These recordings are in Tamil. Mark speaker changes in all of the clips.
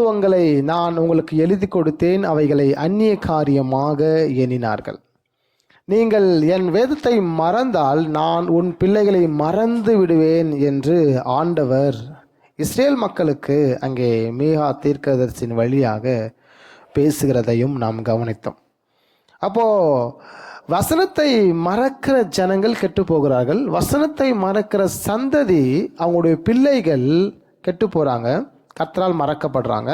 Speaker 1: தத்துவங்களை நான் உங்களுக்கு எழுதி கொடுத்தேன், அவைகளை அந்நிய காரியமாக எண்ணினார்கள். நீங்கள் என் வேதத்தை மறந்தால் நான் உன் பிள்ளைகளை மறந்து விடுவேன் என்று ஆண்டவர் இஸ்ரேல் மக்களுக்கு அங்கே மீகா தீர்க்கதரிசியின் வழியாக பேசுகிறதையும் நாம் கவனித்தோம். அப்போ வசனத்தை மறக்கிற ஜனங்கள் கெட்டு போகிறார்கள். வசனத்தை மறக்கிற சந்ததி, அவங்களுடைய பிள்ளைகள் கெட்டு போகிறாங்க, கர்த்தரால் மறக்கப்படுறாங்க.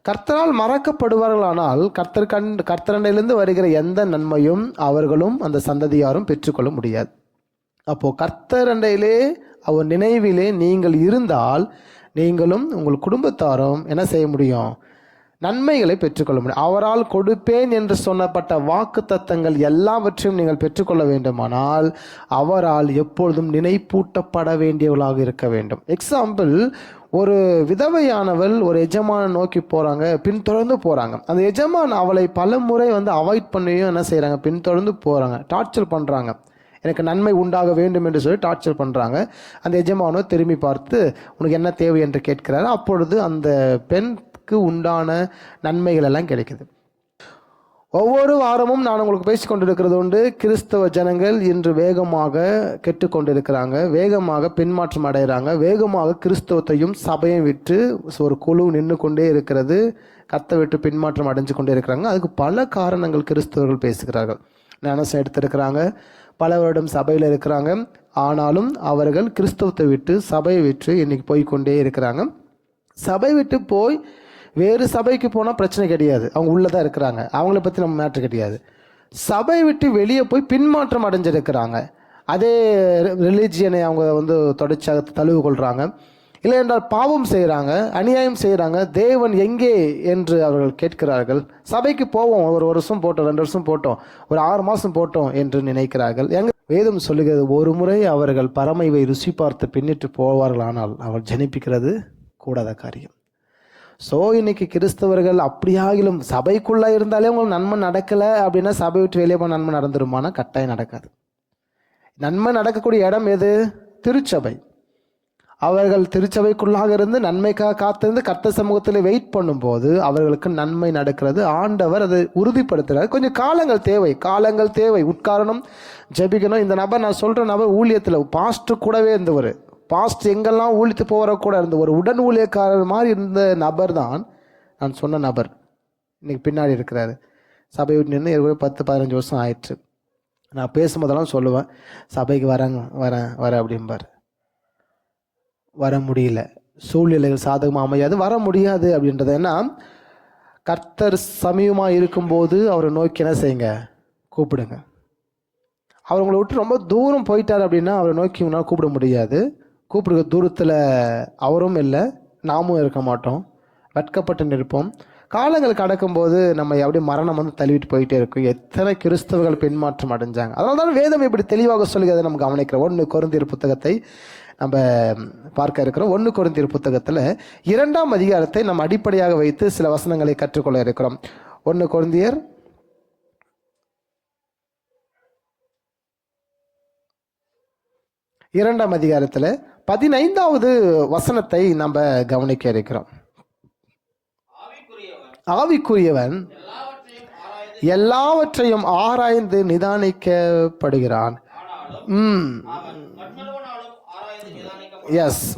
Speaker 1: கர்த்தரால் மறக்கப்படுவார்களானால் கர்த்தரண்டையிலிருந்து வருகிற எந்த நன்மையும் அவர்களும் அந்த சந்ததியாரும் பெற்றுக்கொள்ள முடியாது. அப்போது கர்த்தரண்டையிலே அவர் நினைவிலே நீங்கள் இருந்தால் நீங்களும் உங்கள் குடும்பத்தாரும் என்ன செய்ய முடியும்? நன்மைகளை பெற்றுக்கொள்ள முடியும். அவரால் கொடுப்பேன் என்று சொன்னப்பட்ட வாக்கு தத்தங்கள் எல்லாவற்றையும் நீங்கள் பெற்றுக்கொள்ள வேண்டுமானால் அவரால் எப்பொழுதும் நினைப்பூட்டப்பட வேண்டியவளாக இருக்க வேண்டும். எக்ஸாம்பிள், ஒரு விதவையானவள் ஒரு எஜமான நோக்கி போகிறாங்க, பின்தொடர்ந்து போகிறாங்க. அந்த எஜமான் அவளை பல முறை அவாய்ட் பண்ணியும் என்ன செய்கிறாங்க? பின்தொடர்ந்து போகிறாங்க, டார்ச்சர் பண்ணுறாங்க. எனக்கு நன்மை உண்டாக வேண்டும் என்று சொல்லி டார்ச்சர் பண்ணுறாங்க. அந்த எஜமானோ திரும்பி பார்த்து உனக்கு என்ன தேவை என்று கேட்கிறாரு. அப்பொழுது அந்த பெண்க்கு உண்டான நன்மைகள் எல்லாம் கிடைக்குது. ஒவ்வொரு வாரமும் நான் உங்களுக்கு பேசி கொண்டிருக்கிறது உண்டு. கிறிஸ்தவ ஜனங்கள் இன்று வேகமாக கெட்டுக்கொண்டிருக்கிறாங்க, வேகமாக பின்மாற்றம் அடைகிறாங்க, வேகமாக கிறிஸ்தவத்தையும் சபையை விட்டு ஒரு குழு நின்று கொண்டே இருக்கிறது, கத்தை விட்டு பின்மாற்றம் அடைஞ்சு கொண்டே இருக்கிறாங்க. அதுக்கு பல காரணங்கள் கிறிஸ்தவர்கள் பேசுகிறார்கள். ஞானஸ்நானம் எடுத்திருக்கிறாங்க, பல வருடம் சபையில் இருக்கிறாங்க, ஆனாலும் அவர்கள் கிறிஸ்தவத்தை விட்டு சபையை விட்டு இன்னைக்கு போய்கொண்டே இருக்கிறாங்க. சபை விட்டு போய் வேறு சபைக்கு போனால் பிரச்சனை கிடையாது, அவங்க உள்ளே தான் இருக்கிறாங்க, அவங்கள பற்றி நம்ம மேட்ரு கிடையாது. சபை விட்டு வெளியே போய் பின்மாற்றம் அடைஞ்சிருக்கிறாங்க, அதே ரிலீஜியனை அவங்க தொடர்ச்சியாக தழுவு கொள்கிறாங்க. இல்லை என்றால் பாவம் செய்கிறாங்க, அநியாயம் செய்கிறாங்க. தேவன் எங்கே என்று அவர்கள் கேட்கிறார்கள். சபைக்கு போவோம், ஒரு வருஷம் போட்டோம், 2 வருஷம் போட்டோம், ஒரு 6 மாதம் போட்டோம் என்று நினைக்கிறார்கள். வேதம் சொல்லுகிறது, ஒரு முறை அவர்கள் பரமைவை ருசி பார்த்து பின்னிட்டு போவார்களானால் அவள் ஜனிப்பிக்கிறது கூடாத காரியம். ஸோ இன்னைக்கு கிறிஸ்தவர்கள் அப்படியாகிலும் சபைக்குள்ளே இருந்தாலே உங்களுக்கு நன்மை நடக்கலை அப்படின்னா சபை விட்டு வெளியே போன நன்மை நடந்துருமானா கட்டாயம் நடக்காது. நன்மை நடக்கக்கூடிய இடம் எது? திருச்சபை. அவர்கள் திருச்சபைக்குள்ளாக இருந்து நன்மைக்காக காத்திருந்து கர்த்தர் சமூகத்தில் வெயிட் பண்ணும்போது அவர்களுக்கு நன்மை நடக்கிறது. ஆண்டவர் அதை உறுதிப்படுத்துகிறார். கொஞ்சம் காலங்கள் தேவை. உட்காரணும், ஜெபிக்கணும். இந்த நபர், நான் சொல்கிற நபர் ஊழியத்தில் பாஸ்டர் கூடவே இருந்தவர், பாஸ்ட் எங்கெல்லாம் ஊழித்து போகிற கூட இருந்த ஒரு உடன் ஊழியக்காரர் மாதிரி இருந்த நபர் தான் நான் சொன்ன நபர். இன்னைக்கு பின்னாடி இருக்கிறாரு. சபை விட்டு நின்று 10-15 வருஷம் ஆயிடுச்சு. நான் பேசும்போதெல்லாம் சொல்லுவேன், சபைக்கு வரேன் அப்படிம்பார். வர முடியல, சூழ்நிலைகள் சாதகமாக அமையாது, வர முடியாது அப்படின்றது. ஏன்னா கர்த்தர் சமீபமாக இருக்கும்போது அவரை நோக்கி என்ன செய்யுங்க? கூப்பிடுங்க. அவர் உங்களை விட்டு ரொம்ப தூரம் போயிட்டார் அப்படின்னா அவரை நோக்கி உங்களால் கூப்பிட முடியாது. கூப்பிடுற தூரத்தில் அவரும் இல்லை, நாமும் இருக்க மாட்டோம், வெட்கப்பட்டு நிற்போம். காலங்கள் கடக்கும்போது நம்ம அப்படியே மரணம் தள்ளிவிட்டு போயிட்டே இருக்கும். எத்தனை கிறிஸ்தவர்கள் பின்மாற்றம் அடைஞ்சாங்க. அதனால தான் வேதம் இப்படி தெளிவாக சொல்லுகிறதை நம்ம கவனிக்கிறோம். 1 கொரிந்தியர் புத்தகத்தை நம்ம பார்க்க இருக்கிறோம். 1 கொரிந்தியர் புத்தகத்தில் 2ஆம் அதிகாரத்தை நம்ம அடிப்படையாக வைத்து சில வசனங்களை கற்றுக்கொள்ள இருக்கிறோம். 1 கொரிந்தியர் 2ஆம் அதிகாரத்தில் 15வது வசனத்தை நம்ம கவனிக்க இருக்கிறோம். ஆவிக்குரியவன் எல்லாவற்றையும் ஆராய்ந்து நிதானிக்கப்படுகிறான்.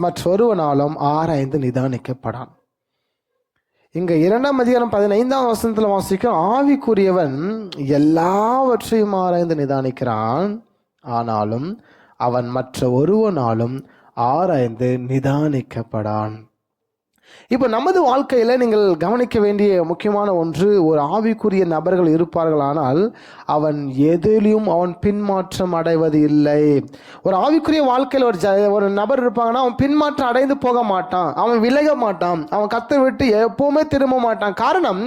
Speaker 1: மற்றொருவனாலும் ஆராய்ந்து நிதானிக்கப்படான். இங்க 2ஆம் அதிகாரம் 15ஆம் வசனத்தில் வாசிக்கும், ஆவிக்குரியவன் எல்லாவற்றையும் ஆராய்ந்து நிதானிக்கிறான், ஆனாலும் அவன் மற்ற ஒருவனாலும் ஆராய்ந்து நிதானிக்கப்படான். இப்போ நமது வாழ்க்கையில் நீங்கள் கவனிக்க வேண்டிய முக்கியமான ஒன்று, ஒரு ஆவிக்குரிய நபர்கள் இருப்பார்கள், ஆனால் அவன் எதிலும் அவன் பின்மாற்றம் அடைவது இல்லை. ஒரு ஆவிக்குரிய வாழ்க்கையில் ஒரு நபர் இருப்பாங்கன்னா அவன் பின்மாற்றம் அடைந்து போக மாட்டான், அவன் விலக மாட்டான், அவன் கத்தை விட்டு எப்பவுமே திரும்ப மாட்டான். காரணம்,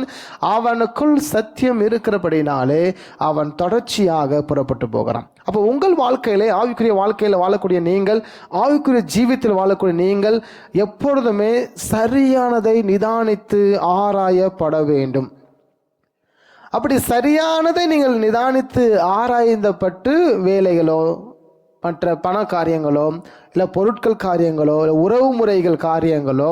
Speaker 1: அவனுக்குள் சத்தியம் இருக்கிறபடினாலே அவன் தொடர்ச்சியாக புறப்பட்டு போகிறான். அப்போ உங்கள் வாழ்க்கையிலே, ஆவிக்குரிய வாழ்க்கையில் வாழக்கூடிய நீங்கள், ஆவிக்குரிய ஜீவித்தில் வாழக்கூடிய நீங்கள் எப்பொழுதுமே சரியானதை நிதானித்து ஆராயப்பட வேண்டும். அப்படி சரியானதை நீங்கள் நிதானித்து ஆராய்ந்தப்பட்டு வேலைகளோ, மற்ற பண காரியங்களோ, இல்லை பொருட்கள் காரியங்களோ, இல்லை உறவு முறைகள் காரியங்களோ,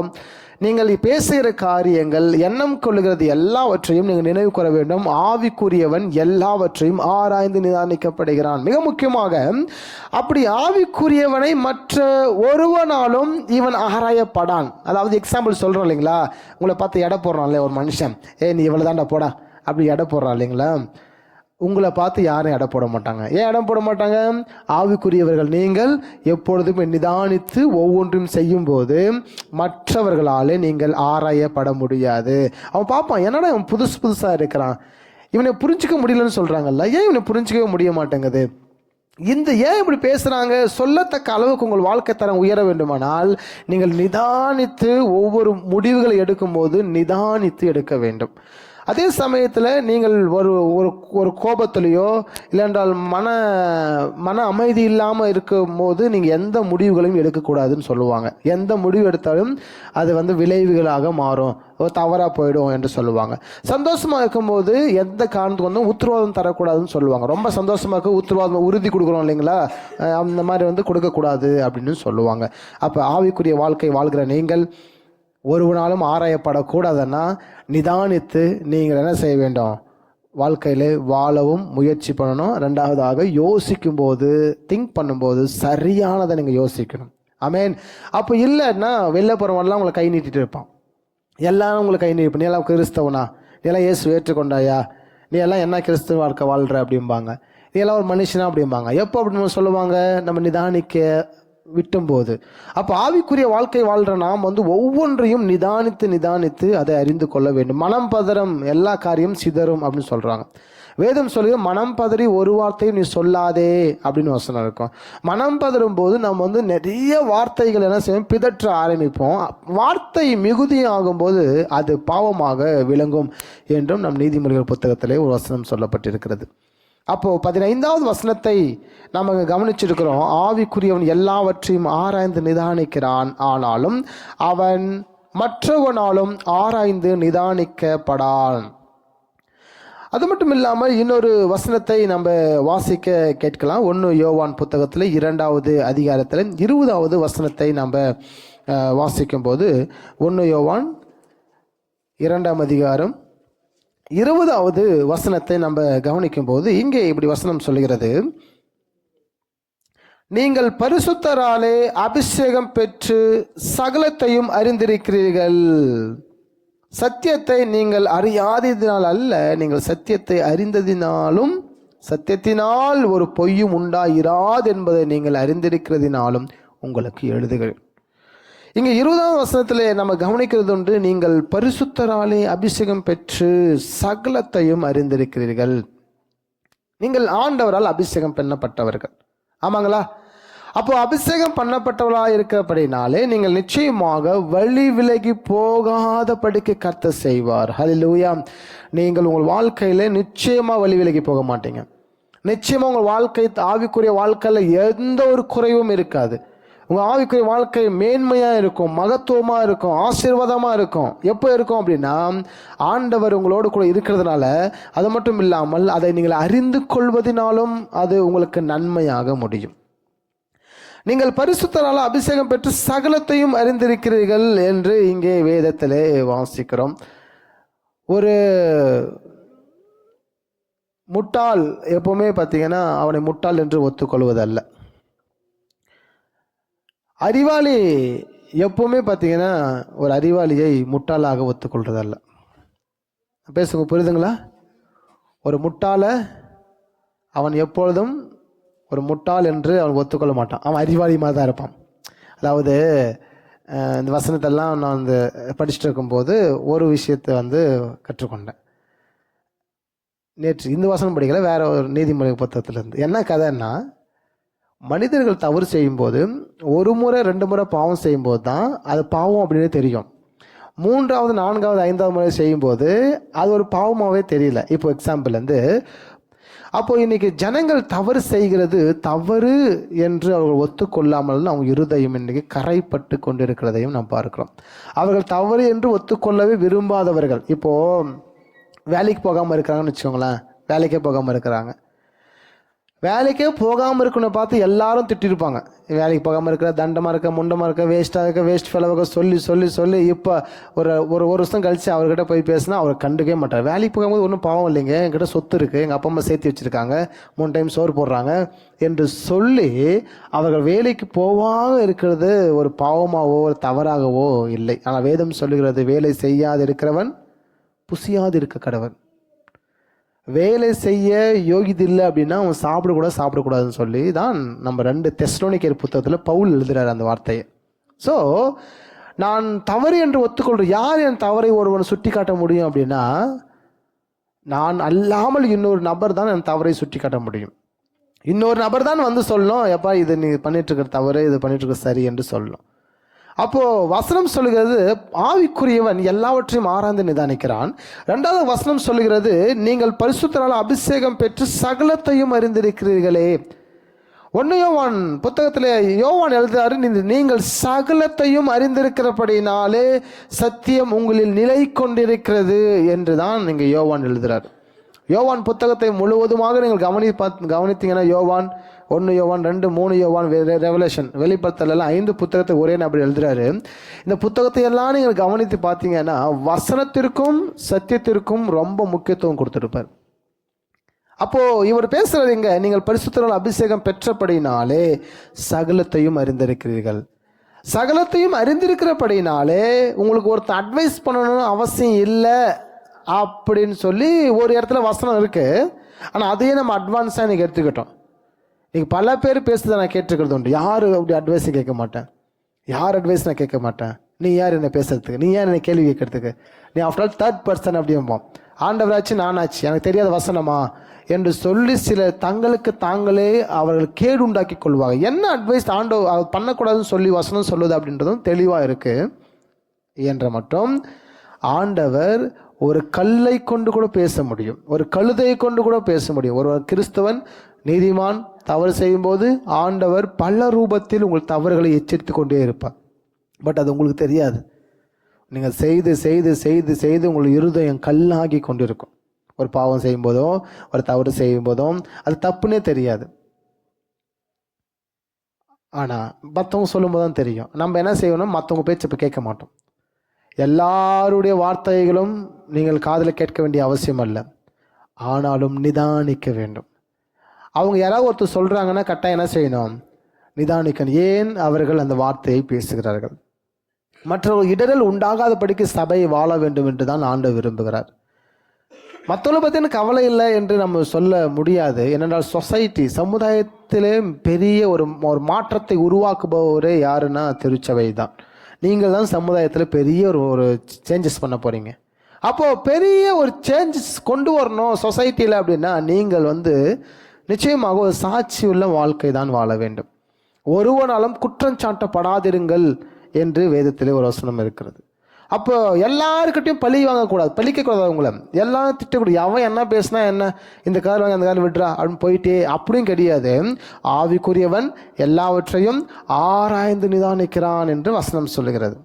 Speaker 1: நீங்கள் பேசுகிற காரியங்கள், எண்ணம் கொள்ளுகிறது எல்லாவற்றையும் நீங்கள் நினைவு கூற வேண்டும். ஆவிக்குரியவன் எல்லாவற்றையும் ஆராய்ந்து நிதானிக்கப்படுகிறான். மிக முக்கியமாக அப்படி ஆவிக்குரியவனை மற்ற ஒருவனாலும் இவன் ஆராயப்படான். அதாவது எக்ஸாம்பிள் சொல்கிறோம் இல்லைங்களா, உங்களை பார்த்து எடை போடுறான் இல்லையா ஒரு மனுஷன், நீ இவ்வளோ தாண்டா போடா அப்படி எடை போடுறான் இல்லைங்களா, உங்களை பார்த்து யாரும் எடை போட மாட்டாங்க. ஏன் எடை போட மாட்டாங்க? ஆவிக்குரியவர்கள் நீங்கள் எப்பொழுதுமே நிதானித்து ஒவ்வொன்றும் செய்யும் போது மற்றவர்களாலே நீங்கள் ஆராயப்பட முடியாது. அவன் பார்ப்பான், என்னடா இவன் புதுசாக இருக்கிறான், இவனை புரிஞ்சிக்க முடியலன்னு சொல்கிறாங்கல்ல, ஏன் இவனை புரிஞ்சிக்கவே முடிய மாட்டேங்குது, ஏன் இப்படி பேசுகிறாங்க, சொல்லத்தக்க அளவுக்கு உங்கள் வாழ்க்கை தரம் உயர வேண்டுமானால் நீங்கள் நிதானித்து ஒவ்வொரு முடிவுகளை எடுக்கும்போது நிதானித்து எடுக்க வேண்டும். அதே சமயத்தில் நீங்கள் ஒரு கோபத்திலையோ இல்லைன்றால் மன அமைதி இல்லாமல் இருக்கும் போது நீங்கள் எந்த முடிவுகளையும் எடுக்கக்கூடாதுன்னு சொல்லுவாங்க. எந்த முடிவு எடுத்தாலும் அது விளைவுகளாக மாறும், தவறாக போயிடும் என்று சொல்லுவாங்க. சந்தோஷமாக இருக்கும்போது எந்த காரணத்துக்கு உத்தரவாதம் தரக்கூடாதுன்னு சொல்லுவாங்க. ரொம்ப சந்தோஷமாக இருக்க உத்தரவாதம் உறுதி கொடுக்குறோம் இல்லைங்களா, அந்த மாதிரி கொடுக்கக்கூடாது அப்படின்னு சொல்லுவாங்க. அப்போ ஆவிக்குரிய வாழ்க்கை வாழ்கிற நீங்கள் ஒருவனாலும் ஆராயப்படக்கூடாதுன்னா நிதானித்து நீங்கள் என்ன செய்ய வேண்டும், வாழ்க்கையில் வாழவும் முயற்சி பண்ணணும். ரெண்டாவதாக யோசிக்கும் போது, திங்க் பண்ணும்போது சரியானதை நீங்கள் யோசிக்கணும். ஆமேன். அப்போ இல்லைன்னா வெளில போகிறவன்லாம் உங்களை கை நீட்டிட்டு இருப்பான். எல்லாரும் உங்களை கை நீட்டிப்போம், நீ எல்லாம் கிறிஸ்தவனா, நீ எல்லாம் இயேசு ஏற்றுக்கொண்டாயா, நீ எல்லாம் என்ன கிறிஸ்தவ வாழ்க்கை வாழ்கிற அப்படிம்பாங்க. நீ எல்லாம் ஒரு மனுஷனா அப்படிம்பாங்க. எப்போ அப்படின்னு சொல்லுவாங்க, நம்ம நிதானிக்க விட்டும்போது. அப்போ ஆவிக்குரிய வாழ்க்கை வாழ்கிற நாம் ஒவ்வொன்றையும் நிதானித்து அதை அறிந்து கொள்ள வேண்டும். மனம் பதறம் எல்லா காரியம் சிதறும் அப்படின்னு சொல்கிறாங்க. வேதம் சொல்லுங்க, மனம் பதறி ஒரு வார்த்தையும் நீ சொல்லாதே அப்படின்னு வசனம் இருக்கும். மனம் பதறும் போது நம்ம நிறைய வார்த்தைகள் என்ன செய்வோம், பிதற்ற ஆரம்பிப்போம். வார்த்தை மிகுதியாகும் போது அது பாவமாக விளங்கும் என்றும் நம் நீதிமொழிகள் புத்தகத்திலே ஒரு வசனம் சொல்லப்பட்டிருக்கிறது. அப்போது 15வது வசனத்தை நம்ம கவனிச்சிருக்கிறோம். ஆவிக்குரியவன் எல்லாவற்றையும் ஆராய்ந்து நிதானிக்கிறான், ஆனாலும் அவன் மற்றவனாலும் ஆராய்ந்து நிதானிக்கப்படான். அது மட்டும் இல்லாமல் இன்னொரு வசனத்தை நம்ம வாசிக்க கேட்கலாம். 1 யோவான் புத்தகத்தில் 2வது அதிகாரத்தில் 20வது வசனத்தை நம்ம வாசிக்கும் போது 1 யோவான் 2ஆம் அதிகாரம் 20வது வசனத்தை நம்ம கவனிக்கும் போது இங்கே இப்படி வசனம் சொல்லுகிறது, நீங்கள் பரிசுத்தராலே அபிஷேகம் பெற்று சகலத்தையும் அறிந்திருக்கிறீர்கள். சத்தியத்தை நீங்கள் அறியாததினால் அல்ல, நீங்கள் சத்தியத்தை அறிந்ததினாலும் சத்தியத்தினால் ஒரு பொய்யும் உண்டாயிராது என்பதை நீங்கள் அறிந்திருக்கிறதினாலும் உங்களுக்கு எழுதுகிறேன். இங்கே 20ஆம் வசனத்தில் நம்ம கவனிக்கிறது ஒன்று, நீங்கள் பரிசுத்தராலே அபிஷேகம் பெற்று சகலத்தையும் அறிந்திருக்கிறீர்கள். நீங்கள் ஆண்டவரால் அபிஷேகம் பண்ணப்பட்டவர்கள், ஆமாங்களா? அப்போ அபிஷேகம் பண்ணப்பட்டவர்களாக இருக்கப்படினாலே நீங்கள் நிச்சயமாக வழி விலகி போகாதபடிக்கு கர்த்தர் செய்வார். ஹல்லேலூயா. நீங்கள் உங்கள் வாழ்க்கையில் நிச்சயமாக வழி விலகி போக மாட்டீங்க. நிச்சயமாக உங்கள் வாழ்க்கை ஆவிக்குரிய வாழ்க்கையில் எந்த ஒரு குறைவும் இருக்காது. உங்கள் ஆவிக்குரிய வாழ்க்கை மேன்மையாக இருக்கும், மகத்துவமாக இருக்கும், ஆசீர்வாதமாக இருக்கும். எப்போ இருக்கும் அப்படின்னா ஆண்டவர் உங்களோடு கூட இருக்கிறதுனால. அது மட்டும் இல்லாமல் அதை நீங்கள் அறிந்து கொள்வதனாலும் அது உங்களுக்கு நன்மையாக முடியும். நீங்கள் பரிசுத்தரால் அபிஷேகம் பெற்று சகலத்தையும் அறிந்திருக்கிறீர்கள் என்று இங்கே வேதத்திலே வாசிக்கிறோம். ஒரு முட்டாள் எப்பவுமே பார்த்தீங்கன்னா அவனை முட்டாள் என்று ஒத்துக்கொள்வதல்ல. அறிவாளி எப்பவுமே பார்த்தீங்கன்னா ஒரு அறிவாளியை முட்டாளாக ஒத்துக்கொள்றதல்ல. பேசுங்க, புரியுதுங்களா? ஒரு முட்டாளை அவன் எப்பொழுதும் ஒரு முட்டாள் என்று அவன் ஒத்துக்கொள்ள மாட்டான். அவன் அறிவாளி மாதிரி தான் இருப்பான். அதாவது இந்த வசனத்தெல்லாம் நான் படிச்சுட்டு இருக்கும்போது ஒரு விஷயத்தை கற்றுக்கொண்டேன். நேற்று இந்த வசனம் படிக்கல, வேற ஒரு நீதிமொழி புத்தகத்திலிருந்து. என்ன கதைன்னா, மனிதர்கள் தவறு செய்யும்போது ஒரு முறை 2 முறை பாவம் செய்யும்போது தான் அது பாவம் அப்படின்னு தெரியும். 3வது 4வது 5வது முறை செய்யும்போது அது ஒரு பாவமாகவே தெரியல. இப்போ எக்ஸாம்பிள் அப்போ இன்னைக்கு ஜனங்கள் தவறு செய்கிறது தவறு என்று அவர்கள் ஒத்துக்கொள்ளாமல் அவங்க இருதயம் இன்னைக்கு கரைப்பட்டு கொண்டிருக்கிறதையும் நாம் பார்க்கிறோம். அவர்கள் தவறு என்று ஒத்துக்கொள்ளவே விரும்பாதவர்கள் இப்போது வேலைக்கு போகாமல் இருக்கிறாங்கன்னு வச்சுக்கோங்களேன். வேலைக்கே போகாமல் இருக்கிறாங்க. வேலைக்கே போகாமல் இருக்கணும் பார்த்து எல்லாரும் திட்டிருப்பாங்க. வேலைக்கு போகாமல் இருக்கிற, தண்டமாக இருக்க, முண்டமாக இருக்க, வேஸ்ட்டாக இருக்க, வேஸ்ட் ஃபெலவாக சொல்லி சொல்லி சொல்லி இப்போ ஒரு வருஷம் கழித்து அவர்கிட்ட போய் பேசினா அவர் கண்டுக்கவே மாட்டார். வேலைக்கு போகும்போது ஒன்றும் பாவம் இல்லைங்க, என்கிட்ட சொத்து இருக்குது, எங்கள் அப்பா அம்மா சேர்த்து வச்சுருக்காங்க, 3 டைம் சோறு போடுறாங்க என்று சொல்லி அவர்கள் வேலைக்கு போவாக இருக்கிறது ஒரு பாவமாகவோ ஒரு தவறாகவோ இல்லை. ஆனால் வேதம் சொல்லுகிறது, வேலை செய்யாது இருக்கிறவன் புசியாது இருக்க கடவன். வேலை செய்ய யோகியதில்லை அப்படின்னா அவன் சாப்பிடக்கூடாதுன்னு சொல்லி தான் நம்ம 2 தெசலோனிக்கேயர் புத்தகத்தில் பவுல் எழுதுறாரு அந்த வார்த்தையை. ஸோ நான் தவறு என்று ஒத்துக்கொள்கிறேன். யார் என் தவறை ஒருவன் சுட்டி காட்ட முடியும் அப்படின்னா, நான் அல்லாமல் இன்னொரு நபர் தான் என் தவறை சுட்டி காட்ட முடியும். இன்னொரு நபர் தான் வந்து சொல்லணும், எப்பா இது நீ பண்ணிட்டு இருக்கிற தவறு, இது பண்ணிட்டு இருக்க சரி என்று சொல்லணும். அப்போ வசனம் சொல்லுகிறது, ஆவிக்குரியவன் எல்லாவற்றையும் ஆராய்ந்து நிதானிக்கிறான். 2வது வசனம் சொல்லுகிறது, நீங்கள் பரிசுத்தரால் அபிஷேகம் பெற்று சகலத்தையும் அறிந்திருக்கிறீர்களே. 1 யோவான் புத்தகத்தில் யோவான் எழுதுறாரு, நீங்கள் சகலத்தையும் அறிந்திருக்கிறபடினாலே சத்தியம் உங்களில் நிலை கொண்டிருக்கிறது என்று தான் நீங்கள் யோவான் எழுதுறாரு. யோவான் புத்தகத்தை முழுவதுமாக நீங்கள் கவனித்தீங்கன்னா, யோவான் 1 யோவான் 2 3 யோவான் ரெவலேஷன் வெளிப்படுத்தல 5 புத்தகத்தை ஒரே நபர் எழுதுறாரு. இந்த புத்தகத்தை எல்லாம் நீங்கள் கவனித்து பார்த்தீங்கன்னா வசனத்திற்கும் சத்தியத்திற்கும் ரொம்ப முக்கியத்துவம் கொடுத்துருப்பார். அப்போ இவர் பேசுறது எங்க, நீங்கள் பரிசுத்தரால் அபிஷேகம் பெற்றபடினாலே சகலத்தையும் அறிந்திருக்கிறீர்கள். சகலத்தையும் அறிந்திருக்கிறபடினாலே உங்களுக்கு ஒருத்தர் அட்வைஸ் பண்ணணும்னு அவசியம் இல்லை அப்படின்னு சொல்லி ஒரு இடத்துல வசனம் இருக்கு. ஆனால் அதையே நம்ம அட்வான்ஸாக இன்னைக்கு எடுத்துக்கிட்டோம். இன்னைக்கு பல பேர் பேசுறதை நான் கேட்டுக்கிறது உண்டு. யார் அப்படி அட்வைஸும் கேட்க மாட்டேன், யார் அட்வைஸ் நான் கேட்க மாட்டேன், நீ யார் என்ன பேசுறதுக்கு, நீ யார் என்ன கேள்வி கேட்கறதுக்கு, நீ ஆஃப்டர் ஆல் 3rd பர்சன் அப்படிம்போம். ஆண்டவராச்சு நானாச்சு, எனக்கு தெரியாத வசனமா என்று சொல்லி சில தங்களுக்கு தாங்களே அவர்கள் கேடு உண்டாக்கி கொள்வாங்க. என்ன அட்வைஸ் ஆண்டவர் பண்ணக்கூடாதுன்னு சொல்லி வசனம் சொல்லுது அப்படின்றதும் தெளிவாக இருக்கு என்ற மட்டும் ஆண்டவர் ஒரு கல்லை கொண்டு கூட பேச முடியும், ஒரு கழுதையை கொண்டு கூட பேச முடியும். ஒரு கிறிஸ்தவன் நீதிமான் தவறு செய்யும்போது ஆண்டவர் பல ரூபத்தில் உங்கள் தவறுகளை எச்சரித்து கொண்டே இருப்பார். பட் அது உங்களுக்கு தெரியாது. நீங்கள் செய்து செய்து செய்து செய்து உங்கள் இருதயம் கல்லாகி கொண்டிருக்கும். ஒரு பாவம் செய்யும்போதோ ஒரு தவறு செய்யும்போதும் அது தப்புன்னே தெரியாது. ஆனால் மற்றவங்க சொல்லும்போது தான் தெரியும். நம்ம என்ன செய்யணும், மற்றவங்க பேச்சு இப்போ கேட்க மாட்டோம். எல்லாருடைய வார்த்தைகளும் நீங்கள் காதில் கேட்க வேண்டிய அவசியம் அல்ல, ஆனாலும் நிதானிக்க வேண்டும். அவங்க யாராவது ஒருத்தர் சொல்கிறாங்கன்னா கட்டாயம் என்ன செய்யணும், நிதானிக்கணும். ஏன் அவர்கள் அந்த வார்த்தையை பேசுகிறார்கள். மற்றவர்கள் இடரல் உண்டாகாதபடிக்கு சபை வாழ வேண்டும் என்று தான் ஆண்டவர் விரும்புகிறார். மற்றவர்களை பற்றி எனக்கு கவலை இல்லை என்று நம்ம சொல்ல முடியாது. ஏனென்றால் சொசைட்டி சமுதாயத்திலே பெரிய ஒரு மாற்றத்தை உருவாக்குபவரே யாருன்னா திருச்சபை தான். நீங்கள் தான் சமுதாயத்தில் பெரிய ஒரு சேஞ்சஸ் பண்ண போகிறீங்க. அப்போது பெரிய ஒரு சேஞ்சஸ் கொண்டு வரணும் சொசைட்டியில் அப்படின்னா நீங்கள் நிச்சயமாக ஒரு சாட்சி உள்ள வாழ்க்கை தான் வாழ வேண்டும். ஒருவனாலும் குற்றம் சாட்டப்படாதிருங்கள் என்று வேதத்திலே ஒரு வசனம் இருக்கிறது. அப்போ எல்லாருக்கிட்டையும் பழி வாங்கக்கூடாது, பழிக்கக்கூடாது, அவங்கள எல்லாம் திட்டக்கூடாது. அவன் என்ன பேசினா என்ன, இந்த கால் வாங்கி அந்த கால் விட்டுறா அப்படின்னு போயிட்டே அப்படியும் கிடையாது. ஆவிக்குரியவன் எல்லாவற்றையும் ஆராய்ந்து நிதானிக்கிறான் என்று வசனம் சொல்லுகிறது.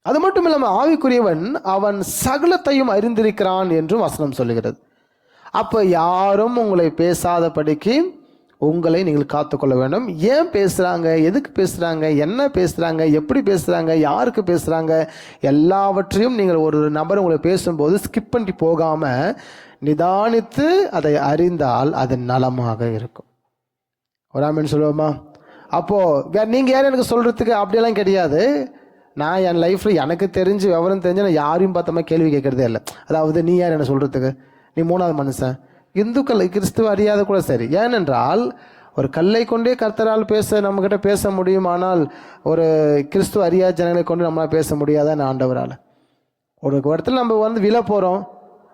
Speaker 1: அது மட்டும் இல்லாமல் ஆவிக்குரியவன் அவன் சகலத்தையும் அறிந்திருக்கிறான் என்று வசனம் சொல்லுகிறது. அப்போ யாரும் உங்களை பேசாதபடிக்கு உங்களை நீங்கள் காத்துக்கொள்ள வேண்டும். ஏன் பேசுகிறாங்க, எதுக்கு பேசுகிறாங்க, என்ன பேசுகிறாங்க, எப்படி பேசுகிறாங்க, யாருக்கு பேசுகிறாங்க, எல்லாவற்றையும் நீங்கள் ஒரு நபர் உங்களை பேசும்போது ஸ்கிப் பண்ணி போகாமல் நிதானித்து அதை அறிந்தால் அது நலமாக இருக்கும். ஒரு ஆமீன் சொல்லுவோமா? அப்போது நீங்கள் யாரும் எனக்கு சொல்கிறதுக்கு அப்படியெல்லாம் கிடையாது. நான் என் லைஃப்பில் எனக்கு தெரிஞ்சு விவரம் தெரிஞ்சு நான் யாரையும் பார்த்தோமா கேள்வி கேட்குறதே இல்லை. அதாவது நீ யார் என்ன சொல்கிறதுக்கு, நீ 3வது மனுஷன், இந்துக்கள் கிறிஸ்துவ அறியாத கூட சரி. ஏனென்றால் ஒரு கல்லை கொண்டே கர்த்தரால் நம்மக்கிட்ட பேச முடியும், ஆனால் ஒரு கிறிஸ்துவ அறியாத ஜனங்களை கொண்டு நம்மளால் பேச முடியாதான் ஆண்டவரால். ஒரு இடத்துல நம்ம விழ போகிறோம்,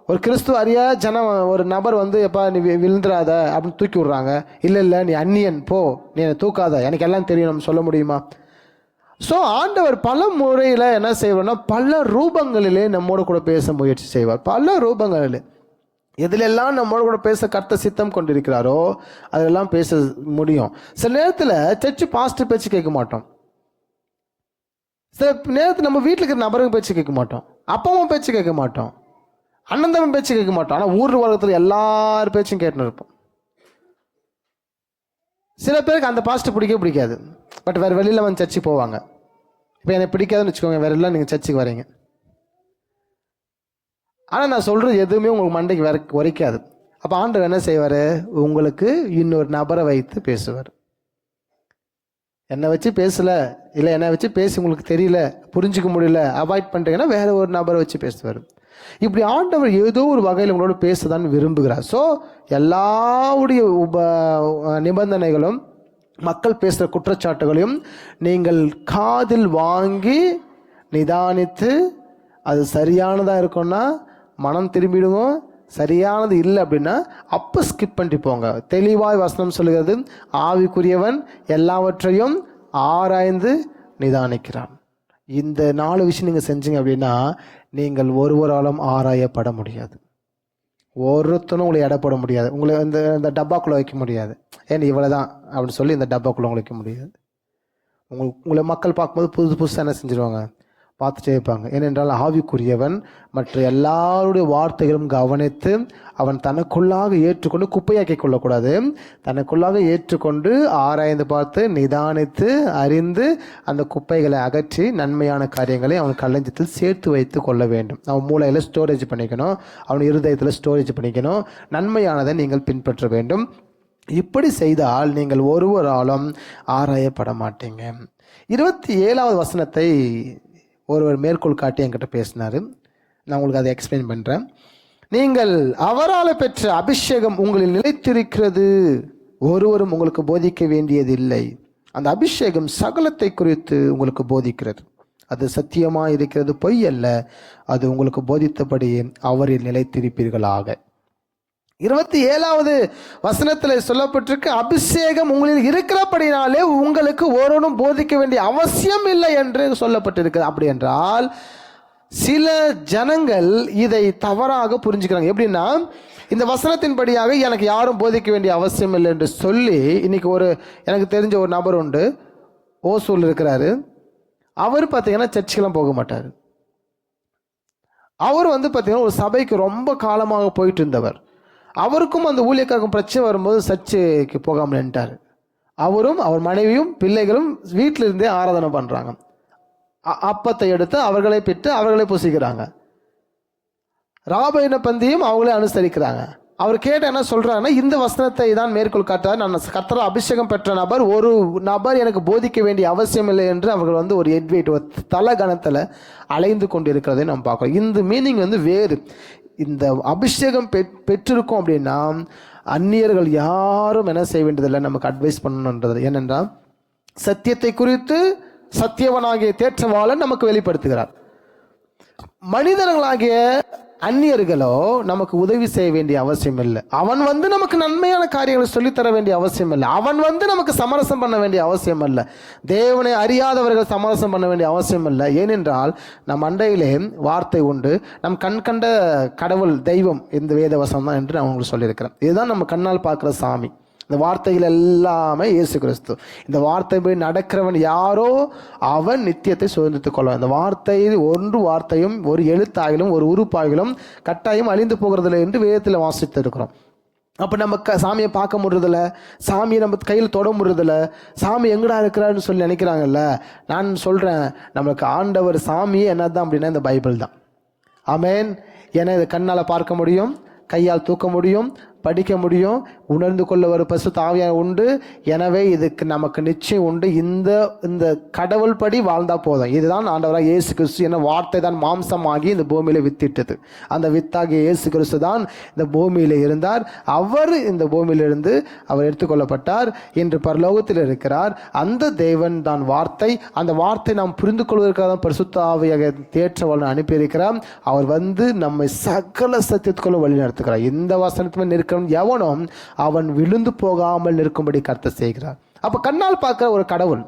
Speaker 1: ஒரு கிறிஸ்துவ அறியாத ஜனம் ஒரு நபர் எப்பா நீ விழுந்துடாத அப்படின்னு தூக்கி விட்றாங்க. இல்லை நீ அந்நியன் போ, நீ என்னை தூக்காத, எனக்கு எல்லாம் தெரியும் நம்ம சொல்ல முடியுமா? ஸோ ஆண்டவர் பல முறையில் என்ன செய்வார்னா பல ரூபங்களிலே நம்மோடு கூட பேச முயற்சி செய்வார். பல ரூபங்களில் எதிலெல்லாம் நம்மோடு கூட பேச கர்த்தர் சித்தம் கொண்டிருக்கிறாரோ அதெல்லாம் பேச முடியும். சில நேரத்தில் சர்ச்சு பாஸ்டர் பேச்சு கேட்க மாட்டோம், சில நேரத்தில் நம்ம வீட்டில் இருக்கிற நபருக்கு பேச்சு கேட்க மாட்டோம், அப்பாவும் பேச்சு கேட்க மாட்டோம், அண்ணன் தம்பி பேச்சு கேட்க மாட்டோம். ஆனால் ஊர் உலகத்தில் எல்லார் பேச்சும் கேட்டுன்னு இருப்போம். சில பேருக்கு அந்த பாஸ்ட் பிடிக்காது, பட் வேறு வெளியில் வந்து சர்ச்சுக்கு போவாங்க. இப்போ எனக்கு பிடிக்காதுன்னு வச்சுக்கோங்க, வேற எல்லாம் நீங்கள் சர்ச்சுக்கு வரீங்க. ஆனால் நான் சொல்கிறது எதுவுமே உங்களுக்கு மண்டைக்கு உரைக்காது. அப்போ ஆண்டவர் என்ன செய்வார்? உங்களுக்கு இன்னொரு நபரை வைத்து பேசுவார். என்னை வச்சு பேசலை, இல்லை என்னை வச்சு பேசி உங்களுக்கு தெரியல, புரிஞ்சிக்க முடியல, அவாய்ட் பண்ணுறீங்கன்னா வேற ஒரு நபரை வச்சு பேசுவார். இப்படி ஆண்டவர் ஏதோ ஒரு வகையில் உங்களோட பேசதான் விரும்புகிறார். ஸோ எல்லாவுடைய நிபந்தனைகளும் மக்கள் பேசுகிற குற்றச்சாட்டுகளையும் நீங்கள் காதில் வாங்கி நிதானித்து அது சரியானதாக இருக்கும்னா மனம் திரும்பிடுவோம், சரியானது இல்லை அப்படின்னா அப்போ ஸ்கிப் பண்ணிட்டு போங்க. தெளிவாய் வசனம் சொல்கிறது, ஆவிக்குரியவன் எல்லாவற்றையும் ஆராய்ந்து நிதானிக்கிறான். இந்த 4 விஷயம் நீங்கள் செஞ்சீங்க அப்படின்னா நீங்கள் ஒருவராலும் ஆராயப்பட முடியாது. ஒருத்தனும் உங்களை எடப்பட முடியாது. உங்களை இந்த டப்பாக்குள்ளே வைக்க முடியாது. ஏன் இவ்வளோ தான் அப்படின்னு சொல்லி இந்த டப்பாக்குள்ளே உங்களை வைக்க முடியாது. உங்களை மக்கள் பார்க்கும்போது புதுசாக என்ன செஞ்சிருவாங்க? பார்த்துட்டே இருப்பாங்க. ஏனென்றால் ஆவிக்குரியவன் மற்ற எல்லாருடைய வார்த்தைகளும் கவனித்து அவன் தனக்குள்ளாக ஏற்றுக்கொண்டு குப்பையாக்கி கொள்ளக்கூடாது. தனக்குள்ளாக ஏற்றுக்கொண்டு ஆராய்ந்து பார்த்து நிதானித்து அறிந்து அந்த குப்பைகளை அகற்றி நன்மையான காரியங்களை அவன் களஞ்சியத்தில் சேர்த்து வைத்து கொள்ள வேண்டும். அவன் மூளையில் ஸ்டோரேஜ் பண்ணிக்கணும், அவன் இருதயத்தில் ஸ்டோரேஜ் பண்ணிக்கணும். நன்மையானதை நீங்கள் பின்பற்ற வேண்டும். இப்படி செய்தால் நீங்கள் ஒருவராலும் ஆராயப்பட மாட்டீங்க. 27வது வசனத்தை ஒருவர் மேற்கோள் காட்டி என்கிட்ட பேசினார். நான் உங்களுக்கு அதை எக்ஸ்பிளைன் பண்ணுறேன். நீங்கள் அவரால் பெற்ற அபிஷேகம் உங்களில் நிலைத்திருக்கிறது, ஒருவரும் உங்களுக்கு போதிக்க வேண்டியதில்லை. அந்த அபிஷேகம் சகலத்தை குறித்து உங்களுக்கு போதிக்கிறது. அது சத்தியமாக இருக்கிறது, பொய் அல்ல. அது உங்களுக்கு போதித்தபடி அவரில் நிலைத்திருப்பீர்களாக. 27வது வசனத்தில் சொல்லப்பட்டிருக்கு, அபிஷேகம் உங்களில் இருக்கிறபடினாலே உங்களுக்கு ஒருவனும் போதிக்க வேண்டிய அவசியம் இல்லை என்று சொல்லப்பட்டிருக்கு. அப்படி என்றால் சில ஜனங்கள் இதை தவறாக புரிஞ்சுக்கிறாங்க. எப்படின்னா, இந்த வசனத்தின்படியாக எனக்கு யாரும் போதிக்க வேண்டிய அவசியம் இல்லை என்று சொல்லி இன்னைக்கு எனக்கு தெரிஞ்ச ஒரு நபர் உண்டு, ஓசூல் இருக்கிறாரு. அவர் பார்த்தீங்கன்னா சர்ச்சுக்கெல்லாம் போக மாட்டார். அவர் பார்த்தீங்கன்னா ஒரு சபைக்கு ரொம்ப காலமாக போயிட்டு இருந்தவர். அவருக்கும் அந்த ஊழியக்காரருக்கும் பிரச்சனை வரும்போது சர்ச்சுக்கு போகாமல் நின்ட்டார். அவரும் அவர் மனைவியும் பிள்ளைகளும் வீட்டில் இருந்தே ஆராதனை பண்ணுறாங்க. அப்பத்தை எடுத்து அவர்களை பெற்று அவர்களை புசிக்கிறாங்க. ராபைன பந்தியும் அவங்களே அனுசரிக்கிறாங்க. அவர் கேட்ட என்ன சொல்கிறாங்கன்னா, இந்த வசனத்தை தான் மேற்கோள் காட்டார். நான் கர்த்தரால் அபிஷேகம் பெற்ற நபர், ஒரு நபர் எனக்கு போதிக்க வேண்டிய அவசியம் இல்லை என்று அவர்கள் ஒரு எட்வெயிட் தல கணத்தில் அலைந்து கொண்டு இருக்கிறதை நாம் பார்க்குறோம். இந்த மீனிங் வேறு. இந்த அபிஷேகம் பெற்றிருக்கோம் அப்படின்னா அந்நியர்கள் யாரும் என்ன செய்ய வேண்டியதில்லை, நமக்கு அட்வைஸ் பண்ணணுன்றது. ஏனென்றால் சத்தியத்தை குறித்து சத்தியவனாகிய தேற்றவாளன் நமக்கு வெளிப்படுத்துகிறார். மனிதர்களாகிய அந்நியர்களோ நமக்கு உதவி செய்ய வேண்டிய அவசியம் இல்லை. அவன் நமக்கு நன்மையான காரியங்களை சொல்லித்தர வேண்டிய அவசியம் இல்லை. அவன் நமக்கு சமரசம் பண்ண வேண்டிய அவசியம் இல்லை. தேவனை அறியாதவர்கள் சமரசம் பண்ண வேண்டிய அவசியம் இல்லை. ஏனென்றால் நம் அண்டையிலே வார்த்தை உண்டு, நம் கண் கண்ட கடவுள் தெய்வம் இந்த வேதவசம் தான் என்று நான் உங்களுக்கு சொல்லியிருக்கிறேன். இதுதான் நம்ம கண்ணால் பார்க்குற சாமி. இந்த வார்த்தைகள் எல்லாமே இயேசு கிறிஸ்து. இந்த வார்த்தை போய் நடக்கிறவன் யாரோ அவன் நித்தியத்தை சுதந்திரத்துக் கொள்வான். இந்த வார்த்தையில் வார்த்தையும் ஒரு எழுத்தாயிலும் ஒரு உறுப்பாயிலும் கட்டாயம் அழிந்து போகிறதில்லை என்று வேதத்தில் வாசித்து இருக்கிறோம். அப்போ நம்ம சாமியை பார்க்க முடியறதில்ல, சாமியை நம்ம கையில் தொட முடியறதில்ல, சாமி எங்கடா இருக்கிறான்னு சொல்லி நினைக்கிறாங்கல்ல. நான் சொல்கிறேன், நம்மளுக்கு ஆண்டவர் சாமியே என்னதான் அப்படின்னா இந்த பைபிள் தான். ஆமேன். ஏன்னா இதை கண்ணால் பார்க்க முடியும், கையால் தூக்க முடியும், படிக்க முடியும், உணர்ந்து கொள்ள ஒரு பரிசுத்த ஆவியானவர் உண்டு. எனவே இதுக்கு நமக்கு நிச்சயம் உண்டு. இந்த கடவுள் படி வாழ்ந்தா போதும். இதுதான் ஆண்டவராக இயேசு கிறிஸ்து என்ற வார்த்தை தான் மாம்சமாகி இந்த பூமியில வித்திட்டது. அந்த வித்தாகிய இயேசு கிறிஸ்து தான் இந்த பூமியில இருந்தார். அவர் இந்த பூமியிலிருந்து அவர் எடுத்துக்கொள்ளப்பட்டார். இன்று பரலோகத்தில் இருக்கிறார். அந்த தேவன் தான் வார்த்தை. அந்த வார்த்தை நாம் புரிந்து கொள்வதற்காக தான் பரிசுத்த ஆவியாக தேற்றவாளன் அனுப்பியிருக்கிறார். அவர் நம்மை சகல சத்தியத்துக்குள்ள வழி நடத்துகிறார். இந்த வசனத்துமே நிற்க எவனும் அவன் விழுந்து போகாமல் நிற்கும்படி கர்த்தர் செய்கிறார். அப்ப கண்ணால் பார்க்கிற ஒரு கடவுள்,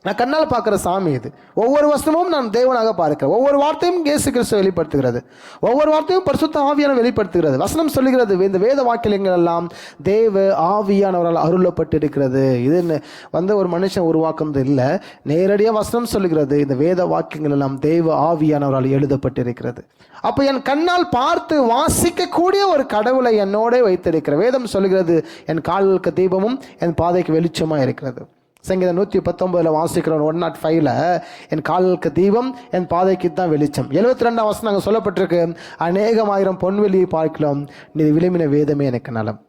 Speaker 1: நான் கண்ணால் பார்க்குற சாமி இது. ஒவ்வொரு வசனமும் நான் தேவனாக பார்க்கிறேன். ஒவ்வொரு வார்த்தையும் இயேசு கிறிஸ்து வெளிப்படுத்துகிறது. ஒவ்வொரு வார்த்தையும் பரிசுத்த ஆவியான வெளிப்படுத்துகிறது. வசனம் சொல்லுகிறது, இந்த வேத வாக்கியங்கள் எல்லாம் தேவ ஆவியானவரால் அருளப்பட்டிருக்கிறது. இது ஒரு மனுஷன் உருவாக்குறது இல்லை, நேரடியாக வசனம் சொல்லுகிறது, இந்த வேத வாக்கியங்கள் எல்லாம் தேவ ஆவியானவரால் எழுதப்பட்டிருக்கிறது. அப்போ என் கண்ணால் பார்த்து வாசிக்கக்கூடிய ஒரு கடவுளை என்னோட வைத்திருக்கிற வேதம் சொல்லுகிறது, என் கால்களுக்கு தீபமும் என் பாதைக்கு வெளிச்சமாக இருக்கிறது. சங்கீதம் 119 வாசிக்கிறோம், 105 என் கால்களுக்கு தீபம் என் பாதைக்கு தான் வெளிச்சம். 72ஆம் வசனம் அங்கே சொல்லப்பட்டிருக்கு, அநேகமாயிரம் பொன்வெளியை பார்க்கலாம், நீ விரும்பின வேதமே எனக்கு நலம்.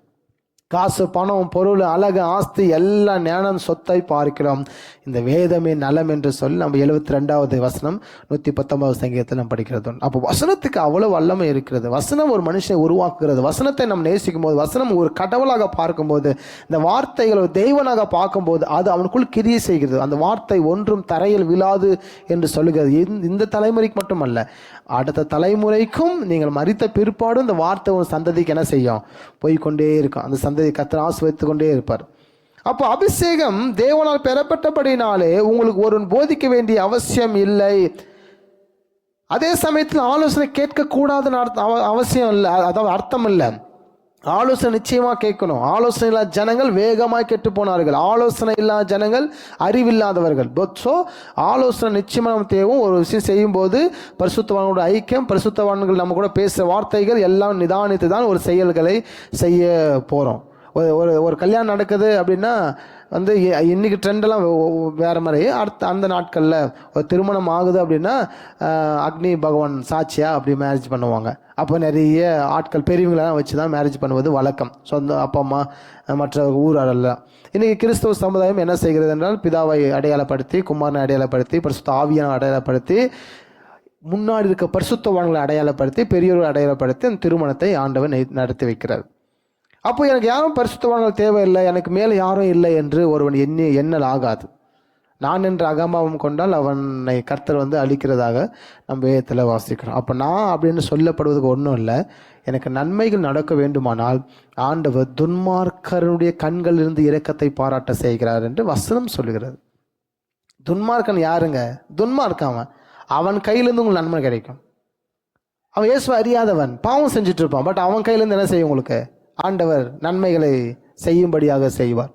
Speaker 1: காசு, பணம், பொருள், அழகு, ஆஸ்தி, எல்லாம் ஞானம், சொத்தை பார்க்கிறோம், இந்த வேதமே நலம் என்று சொல்லி நம்ம 72வது வசனம் 119 சங்கீதத்தில் நம்ம படிக்கிறது. அப்போ வசனத்துக்கு அவ்வளவு வல்லமை இருக்கிறது. வசனம் ஒரு மனுஷனை உருவாக்குகிறது. வசனத்தை நம்ம நேசிக்கும் போது, வசனம் ஒரு கடவுளாக பார்க்கும்போது, இந்த வார்த்தைகள் ஒரு தெய்வனாக பார்க்கும்போது அது அவனுக்குள் கிரியை செய்கிறது. அந்த வார்த்தை ஒன்றும் தரையில் விழாது என்று சொல்லுகிறது. இந்த தலைமுறைக்கு மட்டுமல்ல, அடுத்த தலைமுறைக்கும் நீங்கள் மரித்த பிற்பாடும் இந்த வார்த்தை ஒரு சந்ததிக்கு என்ன செய்யும், போய்கொண்டே இருக்கும். அந்த சந்ததி கர்த்தர் ஆசீர்வதித்துக் கொண்டே இருப்பார். அப்போ அபிஷேகம் தேவனால் பெறப்பட்டபடினாலே உங்களுக்கு ஒரு போதிக்க வேண்டிய அவசியம் இல்லை. அதே சமயத்தில் ஆலோசனை கேட்கக்கூடாதுன்னு அவசியம் இல்லை, அதாவது அர்த்தம் இல்லை. ஆலோசனை நிச்சயமாக கேட்கணும். ஆலோசனை இல்லாத ஜனங்கள் வேகமாக கெட்டு போனார்கள். ஆலோசனை இல்லாத ஜனங்கள் அறிவில்லாதவர்கள். ஸோ ஆலோசனை நிச்சயமாக நம்ம தேவை. ஒரு விஷயம் செய்யும்போது பரிசுத்தவான்களோட ஐக்கியம், பரிசுத்தவான்கள் நம்ம கூட பேசுகிற வார்த்தைகள் எல்லாம் நிதானித்து தான் ஒரு செயல்களை செய்ய போகிறோம். ஒரு கல்யாணம் நடக்குது அப்படின்னா இன்றைக்கி ட்ரெண்டெல்லாம் வேறு மாதிரி. அந்த நாட்களில் ஒரு திருமணம் ஆகுது அப்படின்னா அக்னி பகவான் சாட்சியாக அப்படி மேரேஜ் பண்ணுவாங்க. அப்போ நிறைய ஆட்கள் பெரியவங்களெல்லாம் வச்சு தான் மேரேஜ் பண்ணுவது வழக்கம். சொந்த அப்பா அம்மா மற்ற ஊரெல்லாம். இன்றைக்கி கிறிஸ்தவ சமுதாயம் என்ன செய்கிறது என்றால், பிதாவை அடையாளப்படுத்தி, குமாரனை அடையாளப்படுத்தி, பரிசுத்த ஆவியான அடையாளப்படுத்தி, முன்னாடி இருக்க பரிசுத்தவான்களை அடையாளப்படுத்தி, பெரியோர்களை அடையாளப்படுத்தி அந்த திருமணத்தை ஆண்டவர் நடத்தி வைக்கிறார். அப்போ எனக்கு யாரும் பரிசுத்தவான்கள் தேவையில்லை, எனக்கு மேலே யாரும் இல்லை என்று ஒருவன் எண்ணல் ஆகாது. நான் என்ற அகம்பாவம் கொண்டால் அவனை கர்த்தர் அழிக்கிறதாக நம்ம வேதத்தில் வாசிக்கிறோம். அப்போ நான் அப்படின்னு சொல்லப்படுவதுக்கு ஒன்றும் இல்லை. எனக்கு நன்மைகள் நடக்க வேண்டுமானால் ஆண்டவர் துன்மார்க்கருடைய கண்களிலிருந்து இரக்கத்தை பாராட்ட செய்கிறார் என்று வசனம் சொல்லுகிறது. துன்மார்க்கன் யாருங்க? துன்மார்க்கன் அவன் கையிலிருந்து உங்களுக்கு நன்மை கிடைக்கும். அவன் இயேசுவை அறியாதவன், பாவம் செஞ்சுட்டு இருப்பான். பட் அவன் கையிலேருந்து என்ன செய்யும்? உங்களுக்கு ஆண்டவர் நன்மைகளை செய்யும்படியாக செய்வார்.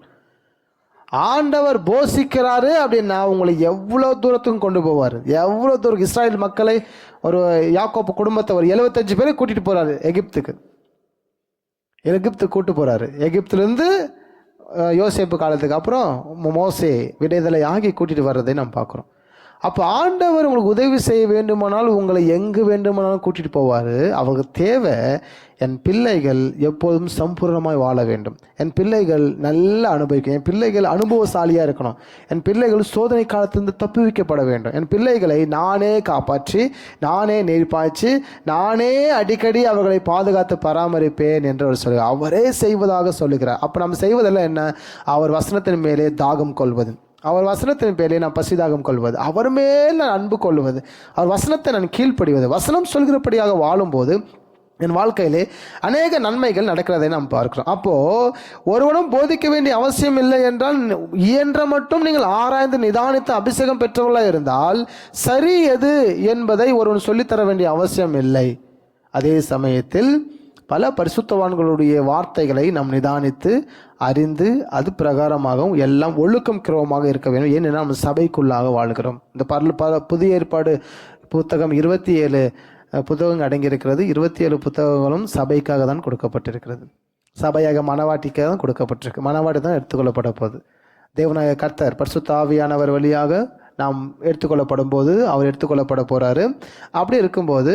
Speaker 1: ஆண்டவர் போஷிக்கிறாரு அப்படின்னா உங்களை எவ்வளோ தூரத்துக்கும் கொண்டு போவார். எவ்வளோ தூரம் இஸ்ராயல் மக்களை, ஒரு யாக்கோப்பு குடும்பத்தை ஒரு 75 பேரை கூட்டிகிட்டு போகிறாரு எகிப்துக்கு. கூட்டு போகிறாரு. எகிப்துலேருந்து யோசேப்பு காலத்துக்கு அப்புறம் மோசே விடுதலை ஆகி கூட்டிகிட்டு வர்றதை நாம் பார்க்குறோம். அப்போ ஆண்டவர் உங்களுக்கு உதவி செய்ய வேண்டுமானால் உங்களை எங்கு வேண்டுமானாலும் கூட்டிகிட்டு போவார். அவங்க தேவை, என் பிள்ளைகள் எப்போதும் சம்பூர்ணமாய் வாழ வேண்டும், என் பிள்ளைகள் நல்லா அனுபவிக்கும், என் பிள்ளைகள் அனுபவசாலியாக இருக்கணும், என் பிள்ளைகள் சோதனை காலத்திலிருந்து தப்பி வைக்கப்பட வேண்டும், என் பிள்ளைகளை நானே காப்பாற்றி, நானே நெருப்பாய்ச்சி, நானே அடிக்கடி அவர்களை பாதுகாத்து பராமரிப்பேன் என்று அவர் சொல்லுகிறார். அவரே செய்வதாக சொல்லுகிறார். அப்போ நம்ம செய்வதெல்லாம் என்ன? அவர் வசனத்தின் மேலே தாகம் கொள்வது, அவர் வசனத்தின் பேரிலே நான் பசிதாகம் கொள்வது, அவர் மேல் நான் அன்பு கொள்வது, அவர் வசனத்தை நான் கீழ்ப்படிவது, வசனம் சொல்கிறபடியாக வாழும்போது என் வாழ்க்கையிலே அநேக நன்மைகள் நடக்கிறதை நாம் பார்க்கிறோம். அப்போது ஒருவனும் போதிக்க வேண்டிய அவசியம் இல்லை என்றால், இயன்ற மட்டும் நீங்கள் ஆராய்ந்து நிதானித்து அபிஷேகம் பெற்றவர்களாக இருந்தால் சரி எது என்பதை ஒருவன் சொல்லித்தர வேண்டிய அவசியம் இல்லை. அதே சமயத்தில் பல பரிசுத்தவான்களுடைய வார்த்தைகளை நாம் நிதானித்து அறிந்து அது பிரகாரமாகவும் எல்லாம் ஒழுக்கம் கிரமமாக இருக்க வேண்டும். ஏனென்றால் நம்ம சபைக்குள்ளாக வாழ்கிறோம். இந்த புதிய ஏற்பாடு புத்தகம் 27 புத்தகங்கள் அடங்கியிருக்கிறது. 27 புத்தகங்களும் சபைக்காக தான் கொடுக்கப்பட்டிருக்கிறது. சபையாக மனவாட்டிக்காக தான் கொடுக்கப்பட்டிருக்கு. மனவாட்டி தான் எடுத்துக்கொள்ளப்பட போகுது. தேவனாய கர்த்தர் பரிசுத்த ஆவியானவர் வழியாக நாம் எடுத்துக்கொள்ளப்படும் போது அவர் எடுத்துக்கொள்ளப்பட போகிறாரு. அப்படி இருக்கும்போது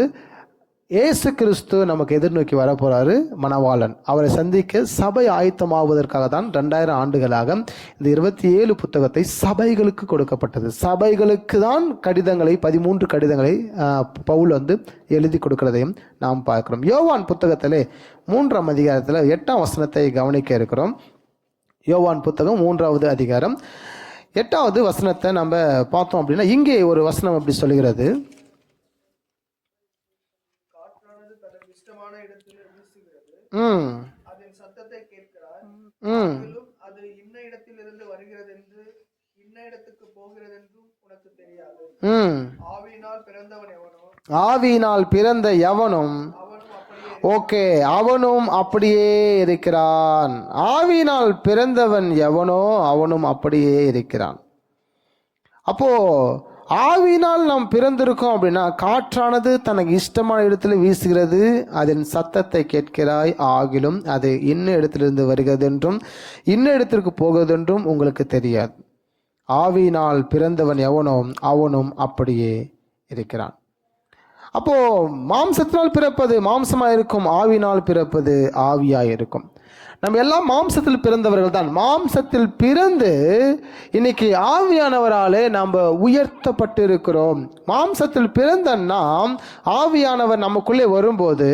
Speaker 1: இயேசு கிறிஸ்து நமக்கு எதிர்நோக்கி வரப்போகிறாரு, மணவாளன். அவரை சந்திக்க சபை ஆயத்தமாவதற்காக தான் 2000 ஆண்டுகளாக இந்த 27 புத்தகத்தை சபைகளுக்கு கொடுக்கப்பட்டது. சபைகளுக்கு தான் கடிதங்களை 13 கடிதங்களை பவுல் எழுதி கொடுக்கிறதையும் நாம் பார்க்கிறோம். யோவான் புத்தகத்திலே 3ஆம் அதிகாரத்தில் 8ஆம் வசனத்தை கவனிக்க இருக்கிறோம். யோவான் புத்தகம் 3வது அதிகாரம் 8வது வசனத்தை நம்ம பார்த்தோம் அப்படின்னா, இங்கே ஒரு வசனம் அப்படி சொல்கிறது,
Speaker 2: அதன் சத்தத்தை கேட்கிறார். அது இன்ன இடத்திலிருந்து வருகிறது என்று இன்னிடத்துக்கு போகிறதென்றும் உனக்கு தெரியாது. ஆவியினால் பிறந்தவன் எவனோ
Speaker 1: ஆவியினால் பிறந்த எவனும்
Speaker 2: அவனும் அப்படியே
Speaker 1: ஓகே அவனும் அப்படியே இருக்கிறான். ஆவியினால் பிறந்தவன் எவனோ அவனும் அப்படியே இருக்கிறான். அப்போ ஆவியினால் நாம் பிறந்திருக்கோம் அப்படின்னா, காற்றானது தனக்கு இஷ்டமான இடத்துல வீசுகிறது, அதன் சத்தத்தை கேட்கிறாய், ஆகிலும் அது இன்ன இடத்திலிருந்து வருகிறது என்றும் இன்ன இடத்திற்கு போகிறது என்றும் உங்களுக்கு தெரியாது. ஆவியினால் பிறந்தவன் எவனோ அவனும் அப்படியே இருக்கிறான். அப்போ மாம்சத்தினால் பிறப்பது மாம்சமாக இருக்கும், ஆவியினால் பிறப்பது ஆவியாக இருக்கும். நம்ம எல்லாம் மாம்சத்தில் பிறந்தவர்கள் தான். மாம்சத்தில் பிறந்து இன்னைக்கு ஆவியானவராலே நம்ம உயர்த்தப்பட்டு இருக்கிறோம். மாம்சத்தில் பிறந்த நாம் ஆவியானவர் நமக்குள்ளே வரும்போது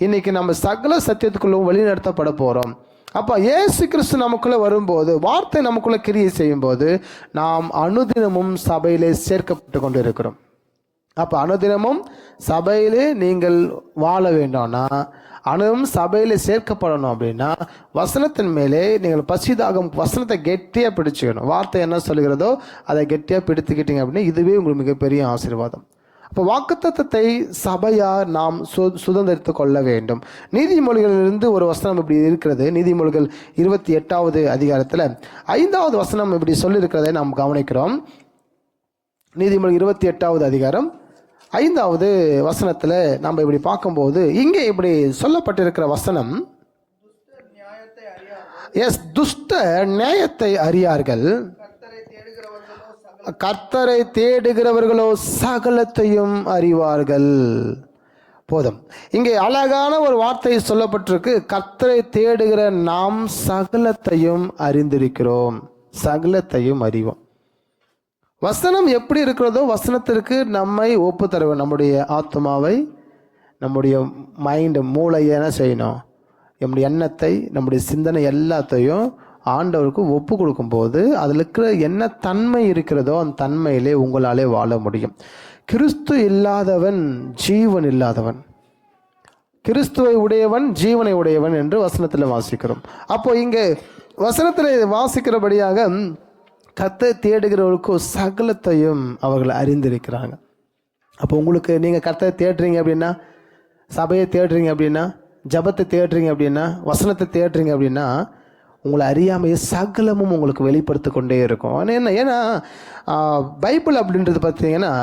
Speaker 1: இன்னைக்கு நம்ம சகல சத்தியத்துக்குள்ளும் வழிநடத்தப்பட போகிறோம். அப்போ இயேசு கிறிஸ்து நமக்குள்ளே வரும்போது, வார்த்தை நமக்குள்ளே கிரியை செய்யும்போது, நாம் அனுதினமும் சபையிலே சேர்க்கப்பட்டு கொண்டு இருக்கிறோம். அப்போ அனுதினமும் சபையிலே நீங்கள் வாழ வேண்டும்னா, அனுதினமும் சபையிலே சேர்க்கப்படணும் அப்படின்னா, வசனத்தின் மேலே நீங்கள் பசிதாகம் வசனத்தை கெட்டியாக பிடிச்சிக்கணும். வார்த்தை என்ன சொல்கிறதோ அதை கெட்டியாக பிடித்துக்கிட்டீங்க அப்படின்னா இதுவே உங்களுக்கு மிகப்பெரிய ஆசீர்வாதம். அப்போ வாக்குத்தத்தத்தை சபையார் நாம் சுதந்திரித்து கொள்ள வேண்டும். நீதிமொழிகளிலிருந்து ஒரு வசனம் இப்படி இருக்கிறது. நீதிமொழிகள் 28வது அதிகாரத்தில் 5வது வசனம் இப்படி சொல்லியிருக்கிறதை நாம் கவனிக்கிறோம். நீதிமொழி 28வது அதிகாரம் 5வது வசனத்தில் நம்ம இப்படி பார்க்கும்போது, இங்கே இப்படி சொல்லப்பட்டிருக்கிற வசனம், துஷ்ட நியாயத்தை அறியார்கள், கர்த்தரை தேடுகிறவர்களோ சகலத்தையும் அறிவார்கள். போதும். இங்கே அழகான ஒரு வார்த்தை சொல்லப்பட்டிருக்கு. கர்த்தரை தேடுகிற நாம் சகலத்தையும் அறிந்திருக்கிறோம், சகலத்தையும் அறிவோம். வசனம் எப்படி இருக்கிறதோ வசனத்திற்கு நம்மை ஒப்பு தருவோம். நம்முடைய ஆத்மாவை, நம்முடைய மைண்டு, மூளையை என்ன செய்யணும், நம்முடைய எண்ணத்தை, நம்முடைய சிந்தனை எல்லாத்தையும் ஆண்டவருக்கு ஒப்பு கொடுக்கும்போது அதில் இருக்கிற என்ன தன்மை இருக்கிறதோ அந்த தன்மையிலே உங்களாலே வாழ முடியும். கிறிஸ்து இல்லாதவன் ஜீவன் இல்லாதவன், கிறிஸ்துவை உடையவன் ஜீவனை உடையவன் என்று வசனத்தில் வாசிக்கிறோம். அப்போ இங்கே வசனத்தில் வாசிக்கிறபடியாக கர்த்தரை தேடுகிறவர்களுக்கு சகலத்தையும் அவர்கள் அறிந்திருக்கிறாங்க. அப்போ உங்களுக்கு நீங்கள் கர்த்தரை தேடுறீங்க அப்படின்னா, சபையை தேடுறீங்க அப்படின்னா, ஜபத்தை தேடுறீங்க அப்படின்னா, வசனத்தை தேடுறீங்க அப்படின்னா, உங்களை அறியாமையே சகலமும் உங்களுக்கு வெளிப்படுத்தி கொண்டே இருக்கும். ஏன்னா பைபிள் அப்படின்றது பார்த்தீங்கன்னா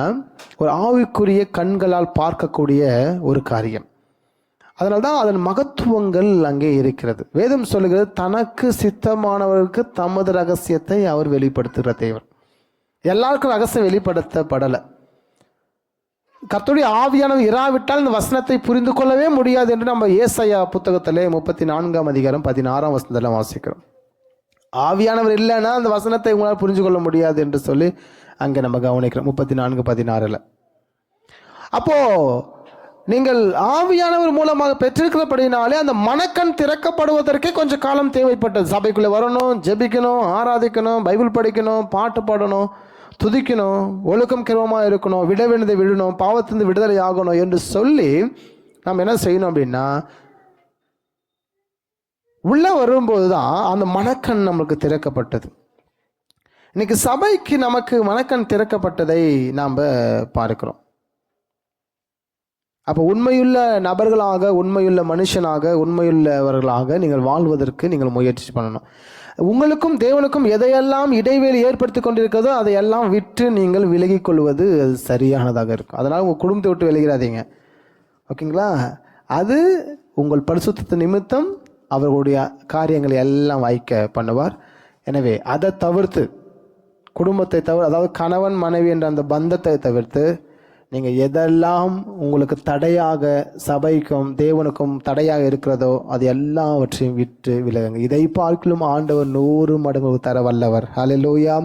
Speaker 1: ஒரு ஆவிக்குரிய கண்களால் பார்க்கக்கூடிய ஒரு காரியம். அதனால தான் அதன் மகத்துவங்கள் அங்கே இருக்கிறது. வேதம் சொல்லுகிறது, தனக்கு சித்தமானவருக்கு தமது ரகசியத்தை அவர் வெளிப்படுத்துகிற தேவன். எல்லாருக்கும் ரகசியம் வெளிப்படுத்தப்படலை. கர்த்தருடைய ஆவியானவர் இராவிட்டால் இந்த வசனத்தை புரிந்து கொள்ளவே முடியாது என்று நம்ம ஏசாயா புத்தகத்திலே 34ஆம் அதிகாரம் 16ஆம் வசனத்தில் வாசிக்கிறோம். ஆவியானவர் இல்லைன்னா அந்த வசனத்தை உங்களால் புரிஞ்சு கொள்ள முடியாது என்று சொல்லி அங்கே நம்ம கவனிக்கிறோம் 34:16. அப்போ நீங்கள் ஆவியானவர் மூலமாக பெற்றிருக்கிறபடினாலே அந்த மனக்கண் திறக்கப்படுவதற்கே கொஞ்சம் காலம் தேவைப்பட்டது. சபைக்குள்ளே வரணும், ஜெபிக்கணும், ஆராதிக்கணும், பைபிள் படிக்கணும், பாட்டு பாடணும், துதிக்கணும், ஒழுக்கம் கிரமமாக இருக்கணும், விட வேண்டியதை விடணும், பாவத்திலிருந்து விடுதலை ஆகணும் என்று சொல்லி நாம் என்ன செய்யணும் அப்படின்னா, உள்ளே வரும்போது தான் அந்த மனக்கண் நம்மளுக்கு திறக்கப்பட்டது. இன்னைக்கு சபைக்கு நமக்கு மனக்கண் திறக்கப்பட்டதை நாம் பார்க்கிறோம். அப்போ உண்மையுள்ள நபர்களாக, உண்மையுள்ள மனுஷனாக, உண்மையுள்ளவர்களாக நீங்கள் வாழ்வதற்கு நீங்கள் முயற்சி பண்ணணும். உங்களுக்கும் தேவனுக்கும் எதையெல்லாம் இடைவெளி ஏற்படுத்தி கொண்டிருக்கிறதோ அதையெல்லாம் விட்டு நீங்கள் விலகி கொள்வது அது சரியானதாக இருக்கும். அதனால் உங்கள் குடும்பத்தை விட்டு விலகிறாதீங்க, ஓகேங்களா? அது உங்கள் பரிசுத்த நிமித்தம் அவர்களுடைய காரியங்களை எல்லாம் வாய்க்க பண்ணுவார். எனவே அதை தவிர்த்து, குடும்பத்தை தவிர, அதாவது கணவன் மனைவி என்ற அந்த பந்தத்தை தவிர்த்து நீங்கள் எதெல்லாம் உங்களுக்கு தடையாக, சபைக்கும் தேவனுக்கும் தடையாக இருக்கிறதோ அது எல்லாவற்றையும் விட்டு விலகுங்க. இதை பார்க்கலும் ஆண்டவர் 100 மடங்கு தர வல்லவர். ஹல்லேலூயா.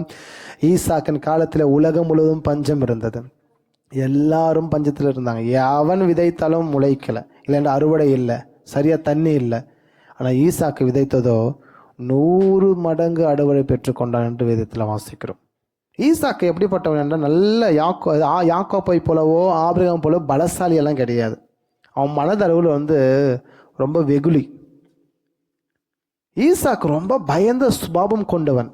Speaker 1: ஈசாக்கின் காலத்தில் உலகம் முழுவதும் பஞ்சம் இருந்தது. எல்லாரும் பஞ்சத்தில் இருந்தாங்க. அவன் விதைத்தாலும் முளைக்கலை, இல்லைன்னா அறுவடை இல்லை, சரியாக தண்ணி இல்லை. ஆனால் ஈசாக்கு விதைத்ததோ 100 மடங்கு அறுவடை பெற்றுக்கொண்டான் என்று வேதத்தில் வாசிக்கிறோம். ஈசாக்கு எப்படிப்பட்டவன் என்றால், நல்ல யாக்கோப்பை போலவோ ஆபிரகாம் போலவோ பலசாலி எல்லாம் கிடையாது. அவன் மனதளவில் ரொம்ப வெகுளி. ஈசாக்கு ரொம்ப பயந்த சுபாவம் கொண்டவன்.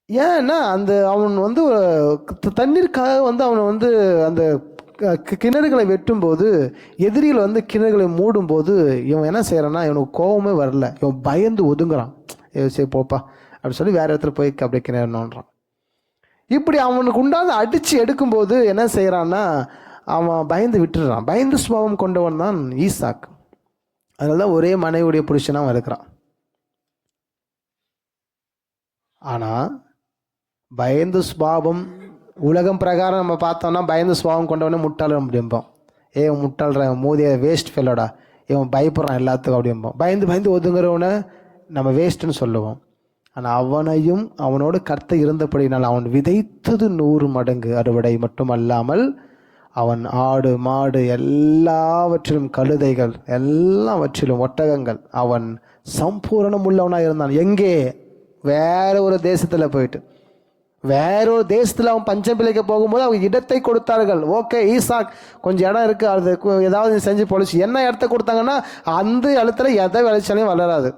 Speaker 1: ஏன்னா அவன் வந்து தண்ணீருக்காக அவன் அந்த கிணறுகளை வெட்டும்போது, எதிரிகள் கிணறுகளை மூடும்போது இவன் என்ன செய்யறான்னா, இவனுக்கு கோபமே வரல, இவன் பயந்து ஒதுங்குறான். சரி போப்பா அப்படின்னு சொல்லி வேற இடத்துல போய் அப்படியே கிணறு நோண்டுறான். இப்படி அவனுக்கு உண்டான அடிச்சு எடுக்கும்போது என்ன செய்யறான்னா, அவன் பயந்து விட்டுறான். பயந்து சுபாவம் கொண்டவன் தான் ஈசாக். அதனாலதான் ஒரே மனைவியுடைய புருஷனா அவன் இருக்கிறான். ஆனா பயந்து சுபாவம் உலகம் பிரகாரம் நம்ம பார்த்தோம்னா, பயந்து சுபாவம் கொண்டவனே முட்டாள் அப்படிம்போம். முட்டாள்ற மோதிய வேஸ்ட் ஃபெல்லோடா, இவன் பயப்படுறான் எல்லாத்துக்கும் அப்படிம்போம். பயந்து பயந்து ஒதுங்குறவனை நம்ம வேஸ்ட்னு சொல்லுவோம். ஆனால் அவனையும் அவனோடு கர்த்தர் இருந்தபடினால் அவன் விதைத்தது 100 மடங்கு அறுவடை மட்டுமல்லாமல் அவன் ஆடு மாடு எல்லாவற்றிலும், கழுதைகள் எல்லாவற்றிலும், ஒட்டகங்கள், அவன் சம்பூரணம் உள்ளவனாக இருந்தான். எங்கே? வேற ஒரு தேசத்தில் போயிட்டு, வேறொரு தேசத்தில் அவன் பஞ்சம் பிழைக்க போகும்போது அவங்க இடத்தை கொடுத்தார்கள். ஓகே, ஈசாக் கொஞ்சம் இடம் இருக்குது, அது ஏதாவது செஞ்சு பொழிச்சு. என்ன இடத்த கொடுத்தாங்கன்னா, அந்த இடத்துல எதை விளைச்சாலையும் வளராது.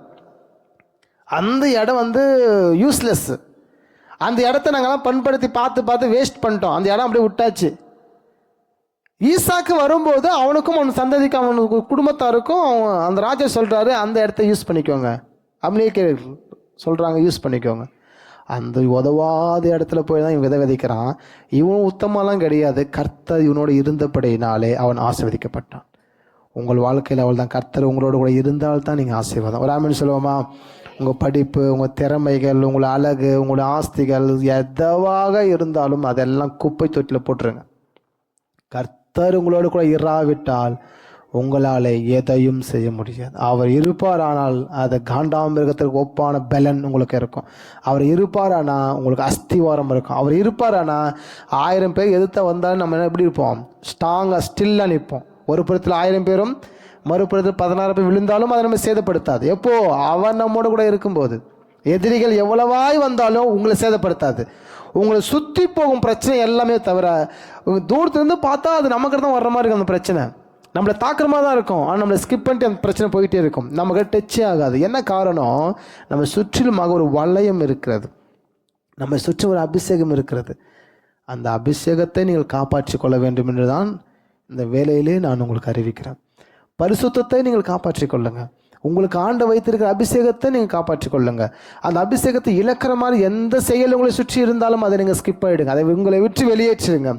Speaker 1: அந்த இடம் யூஸ்லெஸ். அந்த இடத்த நாங்கள்லாம் பண்படுத்தி பார்த்து பார்த்து வேஸ்ட் பண்ணிட்டோம். அந்த இடம் அப்படியே விட்டாச்சு. ஈசாக்கு வரும்போது அவனுக்கும் அவன் சந்ததிக்கு அவனுக்கு குடும்பத்தாருக்கும் அந்த ராஜா சொல்கிறாரு, அந்த இடத்த யூஸ் பண்ணிக்கோங்க அப்படியே சொல்கிறாங்க, யூஸ் பண்ணிக்கோங்க. அந்த உதவாத இடத்துல போய் தான் இவன் விதைக்கிறான். இவன் உத்தமெல்லாம் கிடையாது, கர்த்தர் இவனோடு இருந்தபடினாலே அவன் ஆசீர்வதிக்கப்பட்டான். உங்கள் வாழ்க்கையில் அவள் தான், கர்த்தர் உங்களோட கூட இருந்தால்தான் நீங்கள் ஆசீர்வாதம். ஒரு ஆமீன் சொல்லுவோமா? உங்கள் படிப்பு, உங்கள் திறமைகள், உங்கள் அழகு, உங்களோட ஆஸ்திகள் எதுவாக இருந்தாலும் அதெல்லாம் குப்பை தொட்டியில் போட்டுருங்க. கர்த்தர் உங்களோடு கூட இராவிட்டால் உங்களால் எதையும் செய்ய முடியாது. அவர் இருப்பார், ஆனால் அது காண்டாமிருகத்திற்கு ஒப்பான பலன் உங்களுக்கு இருக்கும். அவர் இருப்பாரானா உங்களுக்கு அஸ்திவாரம் இருக்கும். அவர் இருப்பாரானா 1000 பேர் எதிர்த்த வந்தாலும் நம்ம எப்படி இருப்போம்? ஸ்ட்ராங்காக ஸ்டில்லாக நிற்போம். ஒரு புறத்தில் 1000 பேரும் மறுபுறத்தில் 16 பேர் விழுந்தாலும் அதை நம்ம சேதப்படுத்தாது. எப்போ? அவன் நம்மோட கூட இருக்கும்போது. எதிரிகள் எவ்வளவாய் வந்தாலும் உங்களை சேதப்படுத்தாது. உங்களை சுற்றி போகும் பிரச்சனை எல்லாமே தவிர, தூரத்துலேருந்து பார்த்தா அது நமக்கு தான் வர்ற மாதிரி இருக்கும். அந்த பிரச்சனை நம்மளை தாக்குற மாதிரி தான் இருக்கும், ஆனால் நம்மளை ஸ்கிப் பண்ணிட்டு அந்த பிரச்சனை போயிட்டே இருக்கும், நமக்கு டச்சே ஆகாது. என்ன காரணம்? நம்ம சுற்றிலுமாக ஒரு வளையம் இருக்கிறது, நம்ம சுற்றி ஒரு அபிஷேகம் இருக்கிறது. அந்த அபிஷேகத்தை நீங்கள் காப்பாற்றி கொள்ள வேண்டும் என்று தான் இந்த வேலையிலே நான் உங்களுக்கு அறிவிக்கிறேன். பரிசுத்தத்தை நீங்கள் காப்பாற்றி கொள்ளுங்க. உங்களுக்கு ஆண்டு வைத்திருக்கிற அபிஷேகத்தை நீங்கள் காப்பாற்றி கொள்ளுங்க. அந்த அபிஷேகத்தை இழக்கிற மாதிரி எந்த செயல் உங்களை சுற்றி இருந்தாலும் அதை நீங்கள் ஸ்கிப் ஆகிடுங்க, அதை உங்களை விட்டு வெளியேற்றிடுங்க.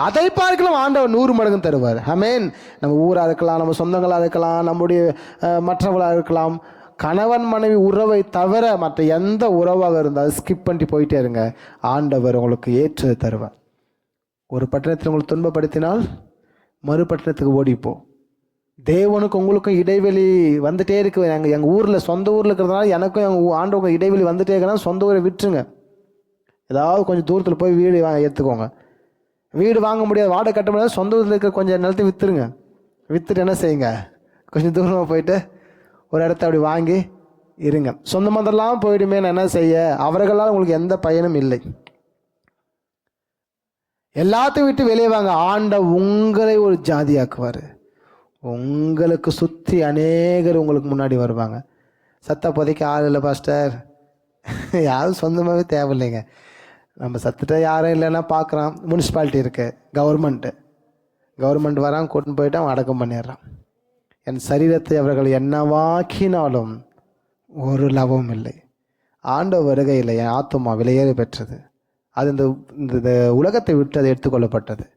Speaker 1: அதை பார்க்கலாம் ஆண்டவர் 100 மடங்கு தருவார். ஆமென். நம்ம ஊராக இருக்கலாம், நம்ம சொந்தங்களாக இருக்கலாம், நம்முடைய மற்றவர்களாக இருக்கலாம், கணவன் மனைவி உறவை தவிர மற்ற எந்த உறவாக இருந்தாலும் ஸ்கிப் பண்ணி போயிட்டே இருங்க, ஆண்டவர் உங்களுக்கு ஏற்றது தருவார். ஒரு பட்டணத்தில் உங்களுக்கு துன்பப்படுத்தினால் மறுபட்டணத்துக்கு ஓடிப்போ. தேவனுக்கு உங்களுக்கும் இடைவெளி வந்துட்டே இருக்கு. எங்கள் ஊரில், சொந்த ஊரில் இருக்கிறதுனால எனக்கும் எங்கள் ஆண்டவங்க இடைவெளி வந்துட்டே இருக்கிறனால சொந்த ஊரை விட்டுருங்க. ஏதாவது கொஞ்சம் தூரத்தில் போய் வீடு எடுத்துக்கோங்க. வீடு வாங்க முடியாது, வாடகை கட்ட முடியாது, சொந்த ஊரில் இருக்கிற கொஞ்சம் நிலத்தை விற்றுருங்க. விற்றுட்டு என்ன செய்யுங்க, கொஞ்சம் தூரமாக போயிட்டு ஒரு இடத்த அப்படி வாங்கி இருங்க. சொந்த மந்தெல்லாம் போயிடுமே, நான் என்ன செய்ய? அவர்களால் உங்களுக்கு எந்த பயனும் இல்லை. எல்லாத்தையும் விட்டு வெளியே வாங்க. உங்களை ஒரு ஜாதியாக்குவார். உங்களுக்கு சுற்றி அநேகர் உங்களுக்கு முன்னாடி வருவாங்க. சத்த பொதைக்கு ஆள் இல்லை பாஸ்டர், யாரும் சொந்தமாகவே தேவையில்லைங்க. நம்ம சத்துட்ட யாரும் இல்லைன்னா பார்க்குறான், முனிசிபாலிட்டி இருக்குது, கவர்மெண்ட் வரான், கூட்டின்னு போயிட்டு அவன் அடக்கம் பண்ணிடுறான். என் சரீரத்தை அவர்கள் என்னவாக்கினாலும் ஒரு லாபமும் இல்லை. ஆண்டவர் வருகையில் என் ஆத்துமா விலையேற பெற்றது. அது இந்த உலகத்தை விட்டு அது எடுத்துக்கொள்ளப்பட்டது,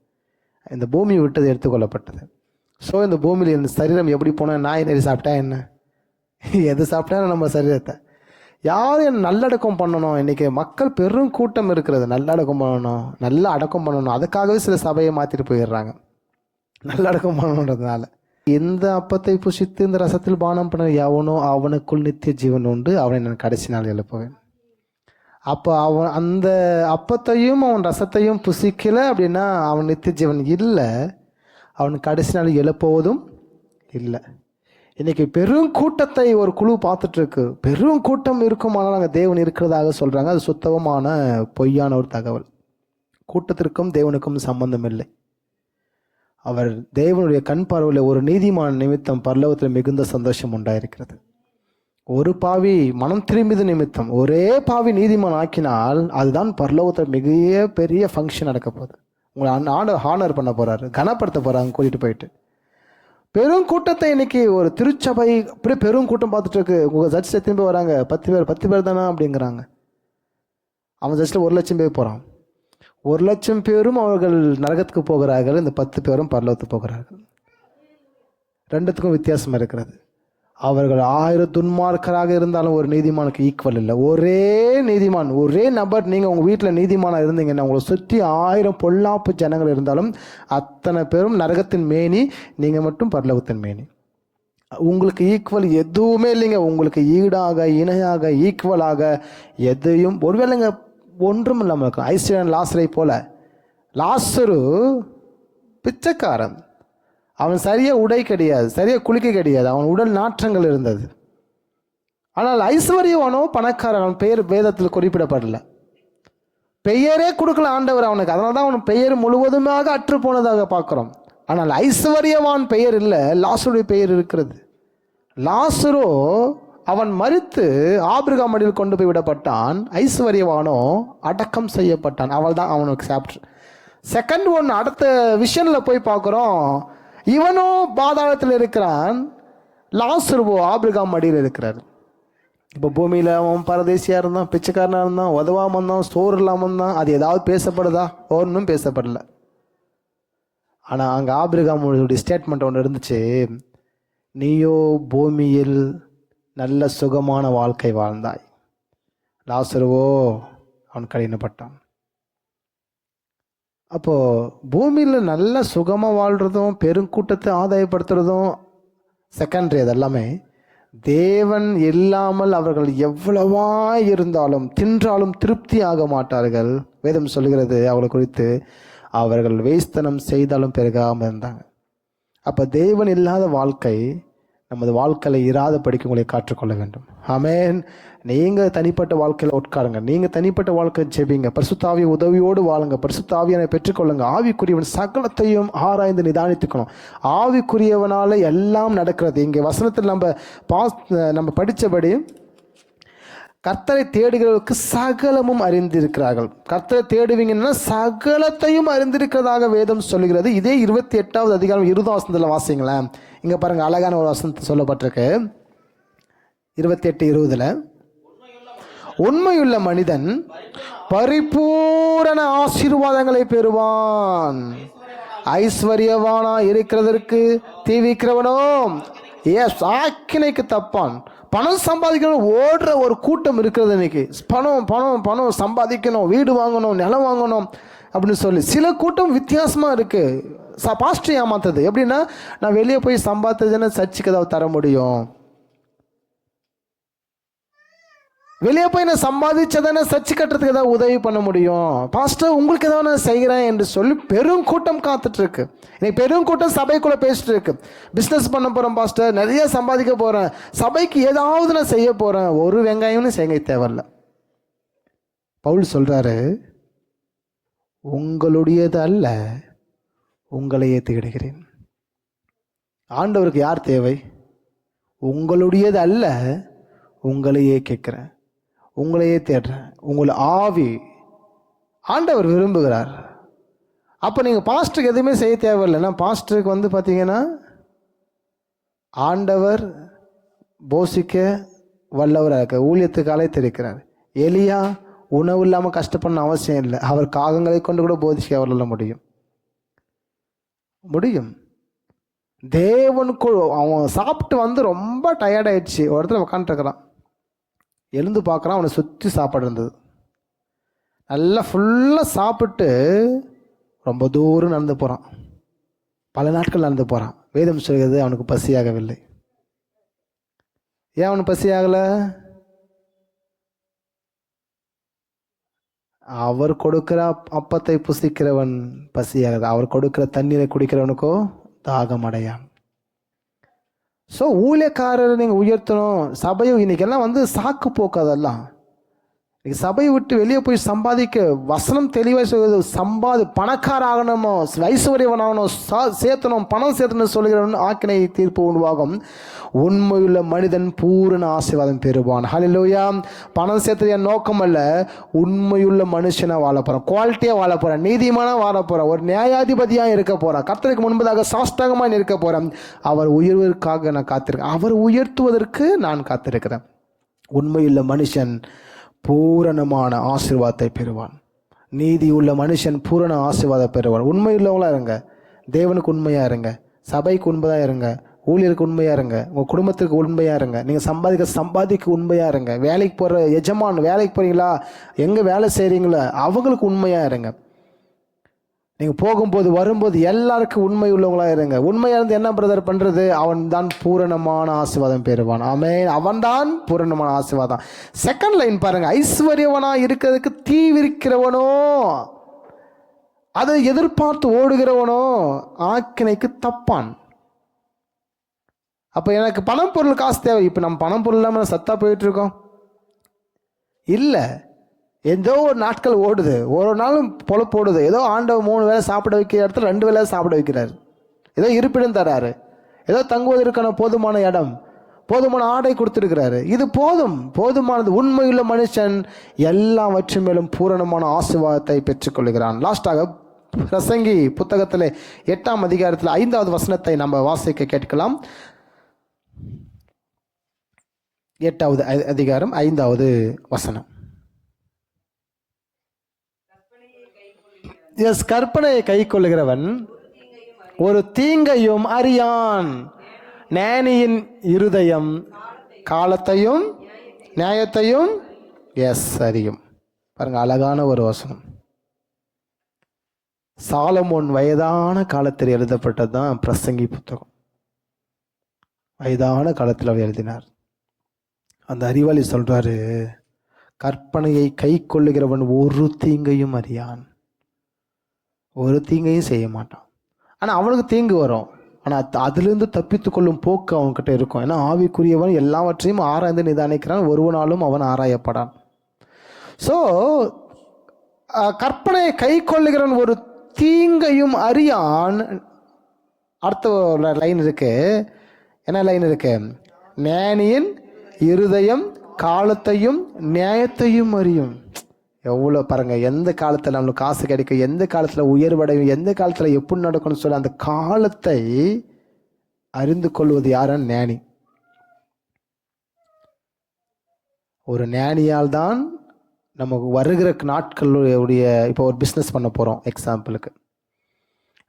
Speaker 1: இந்த பூமியை விட்டு அது எடுத்துக்கொள்ளப்பட்டது. ஸோ இந்த பூமியில் இந்த சரீரம் எப்படி போனால், நாய் நெறி சாப்பிட்டா என்ன, எது சாப்பிட்டா நம்ம சரீரத்தை யாரும் என் நல்லடக்கம் பண்ணணும். இன்றைக்கி மக்கள் பெரும் கூட்டம் இருக்கிறது, நல்லடக்கம் பண்ணணும், நல்ல அடக்கம் பண்ணணும். அதுக்காகவே சில சபையை மாற்றிட்டு போயிடுறாங்க, நல்லடக்கம் பண்ணணுன்றதுனால. இந்த அப்பத்தை புசித்து இந்த ரசத்தில் பானம் பண்ண எவனோ அவனுக்குள் நித்திய ஜீவன் உண்டு, அவனை நான் கடைசி நாள் எழுப்புவேன். அப்போ அவன் அந்த அப்பத்தையும் அவன் ரசத்தையும் புசிக்கலை அப்படின்னா அவன் நித்திய ஜீவன் இல்லை, அவன் கடைசி நாள் எழுப்புவதும் இல்லை. இன்னைக்கு பெரும் கூட்டத்தை ஒரு குழு பார்த்துட்ருக்கு. பெரும் கூட்டம் இருக்குமானால் அங்கே தேவன் இருக்கிறதாக சொல்கிறாங்க. அது சுத்தமான பொய்யான ஒரு தகவல். கூட்டத்திற்கும் தேவனுக்கும் சம்பந்தம் இல்லை. அவர் தேவனுடைய கண் பார்வையில் ஒரு நீதிமான நிமித்தம் பரலோகத்தில் மிகுந்த சந்தோஷம் உண்டாயிருக்கிறது. ஒரு பாவி மனம் திரும்பியது நிமித்தம் ஒரே பாவி நீதிமான் ஆக்கினால் அதுதான் பரலோகத்தில் மிக பெரிய ஃபங்க்ஷன் நடக்க போகுது. உங்களை ஹானர் பண்ண போறாரு, கனப்படுத்த போறாங்க கூட்டிட்டு போயிட்டு. பெரும் கூட்டத்தை இன்னைக்கு ஒரு திருச்சபை அப்படியே பெரும் கூட்டம் பார்த்துட்டு இருக்கு. உங்கள் சர்ச் திரும்பி வராங்க, 10 பேர் தானே அப்படிங்கிறாங்க. அவன் சர்ச்சில் 1,00,000 பேர் போகிறான். 1,00,000 பேரும் அவர்கள் நரகத்துக்கு போகிறார்கள், இந்த 10 பேரும் பரலோகத்துக்கு போகிறார்கள். ரெண்டுத்துக்கும் வித்தியாசம் இருக்கிறது. அவர்கள் 1000 துன்மார்க்கராக இருந்தாலும் ஒரு நீதிமானுக்கு ஈக்குவல் இல்லை. ஒரே நீதிமான், ஒரே நபர். நீங்கள் உங்கள் வீட்டில் நீதிமானாக இருந்தீங்கன்னா உங்களை சுற்றி 1000 பொல்லாப்பு ஜனங்கள் இருந்தாலும் அத்தனை பேரும் நரகத்தின் மேனி, நீங்கள் மட்டும் பரலோகத்தின் மேனி. உங்களுக்கு ஈக்குவல் எதுவுமே இல்லைங்க. உங்களுக்கு ஈடாக, இணையாக, ஈக்குவலாக எதையும் ஒருவேளைங்க ஒன்றும் இல்லாமல் இருக்கும். ஐஸ்வர்யன் லாசரை போல. லாசரு பிச்சைக்காரன், அவன் சரியாக உடை கிடையாது, சரியாக குளிக்க கிடையாது, அவன் உடல் நாற்றங்கள் இருந்தது. ஆனால் ஐஸ்வர்யவானோ பணக்காரன், அவன் பெயர் வேதத்தில் குறிப்பிடப்படல. பெயரே கொடுக்கல ஆண்டவர் அவனுக்கு, அதனால தான் அவன் பெயர் முழுவதுமாக அற்று போனதாக பார்க்குறோம். ஆனால் ஐஸ்வர்யவான் பெயர் இல்லை, லாசருடைய பெயர் இருக்கிறது. லாசரோ அவன் மரித்து ஆபிரகாம் மடியில் கொண்டு போய் விடப்பட்டான். ஐஸ்வர்யவானோ அடக்கம் செய்யப்பட்டான். அவள் தான் அவனுக்கு சாப்டர். செகண்ட் ஒன், அடுத்த விஷனில் போய் பார்க்குறோம். இவனோ பாதாளத்தில் இருக்கிறான், லாசருவோ ஆபிரகாம் மடியில் இருக்கிறார். இப்போ பூமியில் அவன் பரதேசியாக இருந்தான், பிச்சைக்காரனாக இருந்தான், உதவாமல் இருந்தான், சோறு இல்லாமல் இருந்தான். அது ஏதாவது பேசப்படுதா? ஒன்றும் பேசப்படல. ஆனால் அங்கே ஆபிரகாமுடைய ஸ்டேட்மெண்ட் ஒன்று இருந்துச்சு. நீயோ பூமியில் நல்ல சுகமான வாழ்க்கை வாழ்ந்தாய், லாசருவோ அவன் கடினப்பட்டான். அப்போது பூமியில் நல்ல சுகமாக வாழ்கிறதும் பெருங்கூட்டத்தை ஆதாயப்படுத்துறதும் செகண்டரி. அதெல்லாமே தேவன் இல்லாமல் அவர்கள் எவ்வளவா இருந்தாலும் தின்றாலும் திருப்தி ஆக மாட்டார்கள். வேதம் சொல்கிறது அவர்களை குறித்து, அவர்கள் வேஸ்தனம் செய்தாலும் பெருகாமல் இருந்தாங்க. அப்போ தேவன் இல்லாத வாழ்க்கை நமது வாழ்க்கையில் இராத படிக்க உங்களை காற்றுக்கொள்ள வேண்டும். ஆமென். நீங்கள் தனிப்பட்ட வாழ்க்கையில் உட்காருங்க, நீங்கள் தனிப்பட்ட வாழ்க்கை ஜெபிங்க, பரிசுத்த ஆவிய உதவியோடு வாழுங்க, பரிசுத்த ஆவியனை பெற்றுக்கொள்ளுங்க. ஆவிக்குரியவன் சகலத்தையும் ஆராய்ந்து நிதானித்துக்கணும். ஆவிக்குரியவனால எல்லாம் நடக்கிறது. இங்கே வசனத்தில் நம்ம படித்தபடி கர்த்தரை தேடுகிறவர்களுக்கு சகலமும் அறிந்திருக்கிறார்கள். கர்த்தரை தேடுவீங்கன்னா சகலத்தையும் அறிந்திருக்கிறதாக வேதம் சொல்லுகிறது. இதே 28வது அதிகாரம் 20 வசனத்தில் வாசிங்களேன். இங்கே பாருங்கள், அழகான ஒரு வசனத்தை சொல்லப்பட்டிருக்கு. 28:20, உண்மையுள்ள மனிதன் பரிபூரண ஆசீர்வாதங்களை பெறுவான், ஐஸ்வர்யவானா இருக்கிறதற்கு தீவிக்கிறவனோ ஆக்கினைக்கு தப்பான். பணம் சம்பாதிக்கணும் ஓடுற ஒரு கூட்டம் இருக்கிறது இன்னைக்கு. பணம் பணம் பணம் சம்பாதிக்கணும், வீடு வாங்கணும், நிலம் வாங்கணும் அப்படின்னு சொல்லி சில கூட்டம் வித்தியாசமாக இருக்குது. பாஸ்டர் ஏமாத்துறது எப்படின்னா, நான் வெளியே போய் சம்பாதிச்சதுன்னு சர்ச்சுக்கு ஏதாவது தர முடியும், வெளியே போய் நான் சம்பாதிச்சதானே சர்ச்சு கட்டுறதுக்கு ஏதாவது உதவி பண்ண முடியும், பாஸ்டர் உங்களுக்கு ஏதாவது நான் செய்கிறேன் என்று சொல்லி பெரும் கூட்டம் காத்துட்ருக்கு. இன்னைக்கு பெரும் கூட்டம் சபைக்குள்ளே பேசிட்டு இருக்கு. பிஸ்னஸ் பண்ண போகிறேன் பாஸ்டர், நிறைய சம்பாதிக்க போகிறேன், சபைக்கு ஏதாவது நான் செய்ய போகிறேன். ஒரு வெங்காயம்னு செய்ய தேவையில்ல. பவுல் சொல்கிறாரு, உங்களுடையது அல்ல உங்களையே தேடுகிறேன். ஆண்டவருக்கு யார் தேவை? உங்களுடையது அல்ல உங்களையே கேட்குறேன், உங்களையே தேடுறேன். உங்களை ஆவி ஆண்டவர் விரும்புகிறார். அப்போ நீங்கள் பாஸ்டருக்கு எதுவுமே செய்ய தேவையில்லைன்னா, பாஸ்டருக்கு பார்த்தீங்கன்னா ஆண்டவர் போஷிக்க வல்லவராக இருக்க, ஊழியத்துக்கு அழைத்திருக்கிறார். எலியா உணவு இல்லாமல் கஷ்டப்படணும் அவசியம் இல்லை. அவர் காகங்களை கொண்டு கூட போதிக்க அவரால் முடியும். தேவனுக்கு அவன் சாப்பிட்டு ரொம்ப டயர்டாயிடுச்சு, ஒரு இடத்துல உட்காந்துருக்கிறான். எழுந்து பார்க்குறான், அவனை சுற்றி சாப்பாடு இருந்தது. நல்லா ஃபுல்லாக சாப்பிட்டு ரொம்ப தூரம் நடந்து போகிறான், பல நாட்கள் நடந்து போகிறான். வேதம் சொல்கிறது அவனுக்கு பசியாகவில்லை. ஏன் அவனுக்கு பசியாகலை? அவர் கொடுக்கிற அப்பத்தை புசிக்கிறவன் பசியாகுது, அவர் கொடுக்கிற தண்ணீரை குடிக்கிறவனுக்கோ தாகம் அடையான். ஸோ ஊழியக்காரரை நீங்கள் உயர்த்தணும். சபையும் இன்னைக்கெல்லாம் சாக்கு போக்கு. அதெல்லாம் நீ சபையை விட்டு வெளியே போய் சம்பாதிக்க வசனம் தெளிவாக சொல்கிறது. பணக்கார ஆகணுமோ, ஐஸ்வர்யவன் ஆகணும், சேர்த்தணும், பணம் சேர்த்தணும் சொல்கிறவன் ஆக்கினை தீர்ப்பு உருவாகும். உண்மையுள்ள மனிதன் பூரண ஆசீர்வாதம் பெறுவான். ஹல்லேலூயா. பணம் சேர்த்தது என் நோக்கம் அல்ல. உண்மையுள்ள மனுஷனா வாழ போறான், குவாலிட்டியா வாழ போறான், நீதிமானா வாழ போறான், ஒரு நியாயாதிபதியா இருக்க போறான், கர்த்தருக்கு முன்பதாக சாஷ்டாங்கமாக இருக்க போறான். அவர் உயர்வதற்காக நான் காத்திருக்கேன், அவர் உயர்த்துவதற்கு நான் காத்திருக்கிறேன். உண்மையுள்ள மனுஷன் பூரணமான ஆசீர்வாதத்தை பெறுவான். நீதி உள்ள மனுஷன் பூரண ஆசீர்வாதம் பெறுவான். உண்மையுள்ளவங்களா இருங்க, தேவனுக்கு உண்மையா இருங்க, சபைக்கு உண்மையா இருங்க, ஊழியருக்கு உண்மையா இருங்க, உங்க குடும்பத்துக்கு உண்மையா இருங்க, நீங்க சம்பாதிக்க உண்மையா இருங்க, வேலைக்கு போற எஜமான், வேலைக்கு போறீங்களா, எங்க வேலை செய்றீங்களோ அவங்களுக்கு உண்மையா இருங்க. நீங்க போகும்போது வரும்போது எல்லாருக்கும் உண்மை உள்ளவங்களா இருங்க. உண்மையா இருந்து என்ன பிரதர் பண்றது? அவன் தான் பூரணமான ஆசீர்வாதம் பெறுவான். ஆமென். அவன் தான் பூரணமான ஆசீர்வாதம். செகண்ட் லைன் பாருங்க, ஐஸ்வர்யவனா இருக்கிறதுக்கு தீவிரிக்கிறவனோ, அதை எதிர்பார்த்து ஓடுகிறவனோ ஆக்கினைக்கு தப்பான். அப்ப எனக்கு பணம் பொருள் காசு தேவை. இப்ப நம்ம பணம் பொருள் இல்லாம சத்தா போயிட்டு இருக்கோம் இல்லை. ஏதோ ஒரு நாட்கள் ஓடுது, ஒரு நாளும் பொழப்பு ஓடுது. ஏதோ ஆண்டவர் 3 வேளை சாப்பிட வைக்கிற இடத்துல 2 வேளை சாப்பிட வைக்கிறார். ஏதோ இருப்பிடம் தராரு, ஏதோ தங்குவதற்கான போதுமான இடம், போதுமான ஆடை கொடுத்துருக்கிறாரு. இது போதுமானது. உண்மையுள்ள மனுஷன் எல்லாவற்றின் மேலும் பூரணமான ஆசீர்வாதத்தை பெற்றுக்கொள்கிறான். லாஸ்டாக பிரசங்கி புத்தகத்தில் 8ஆம் அதிகாரத்தில் 5வது வசனத்தை நம்ம வாசிக்க கேட்கலாம். 8வது அதிகாரம் 5வது வசனம். கற்பனையை கை கொள்ளுகிறவன் ஒரு தீங்கையும் அறியான். ஞானியின் இருதயம் காலத்தையும் நியாயத்தையும் அறியும். பாருங்க, அழகான ஒரு வசனம். சாலமோன் வயதான காலத்தில் எழுதப்பட்டதுதான் பிரசங்கி புத்தகம். வயதான காலத்தில் அவர் எழுதினார். அந்த அறிவாளி சொல்றாரு, கற்பனையை கை கொள்ளுகிறவன் ஒரு தீங்கையும் அறியான், ஒரு தீங்கையும் செய்ய மாட்டான். ஆனால் அவனுக்கு தீங்கு வரும், ஆனால் அதிலிருந்து தப்பித்து கொள்ளும் போக்கு அவன்கிட்ட இருக்கும். ஏன்னா ஆவிக்குரியவன் எல்லாவற்றையும் ஆராய்ந்து நிதானிக்கிறான், ஒருவனாலும் அவன் ஆராயப்படான். ஸோ கற்பனையை கை கொள்ளுகிறவன் ஒரு தீங்கையும் அறியான். அடுத்த லைன் இருக்கு, என்ன லைன் இருக்கு? ஞானியின் இருதயம் காலத்தையும் நியாயத்தையும் அறியும். எவ்வளோ பாருங்க, எந்த காலத்தில் நம்மளுக்கு காசு கிடைக்கும், எந்த காலத்தில் உயர்வடையும், எந்த காலத்தில் எப்படி நடக்கணும்னு சொல்லி அந்த காலத்தை அறிந்து கொள்வது யாரும்? ஞானி. ஒரு ஞானியால் தான் நமக்கு வருகிற நாட்களுடைய, இப்போ ஒரு பிஸ்னஸ் பண்ண போகிறோம் எக்ஸாம்பிளுக்கு,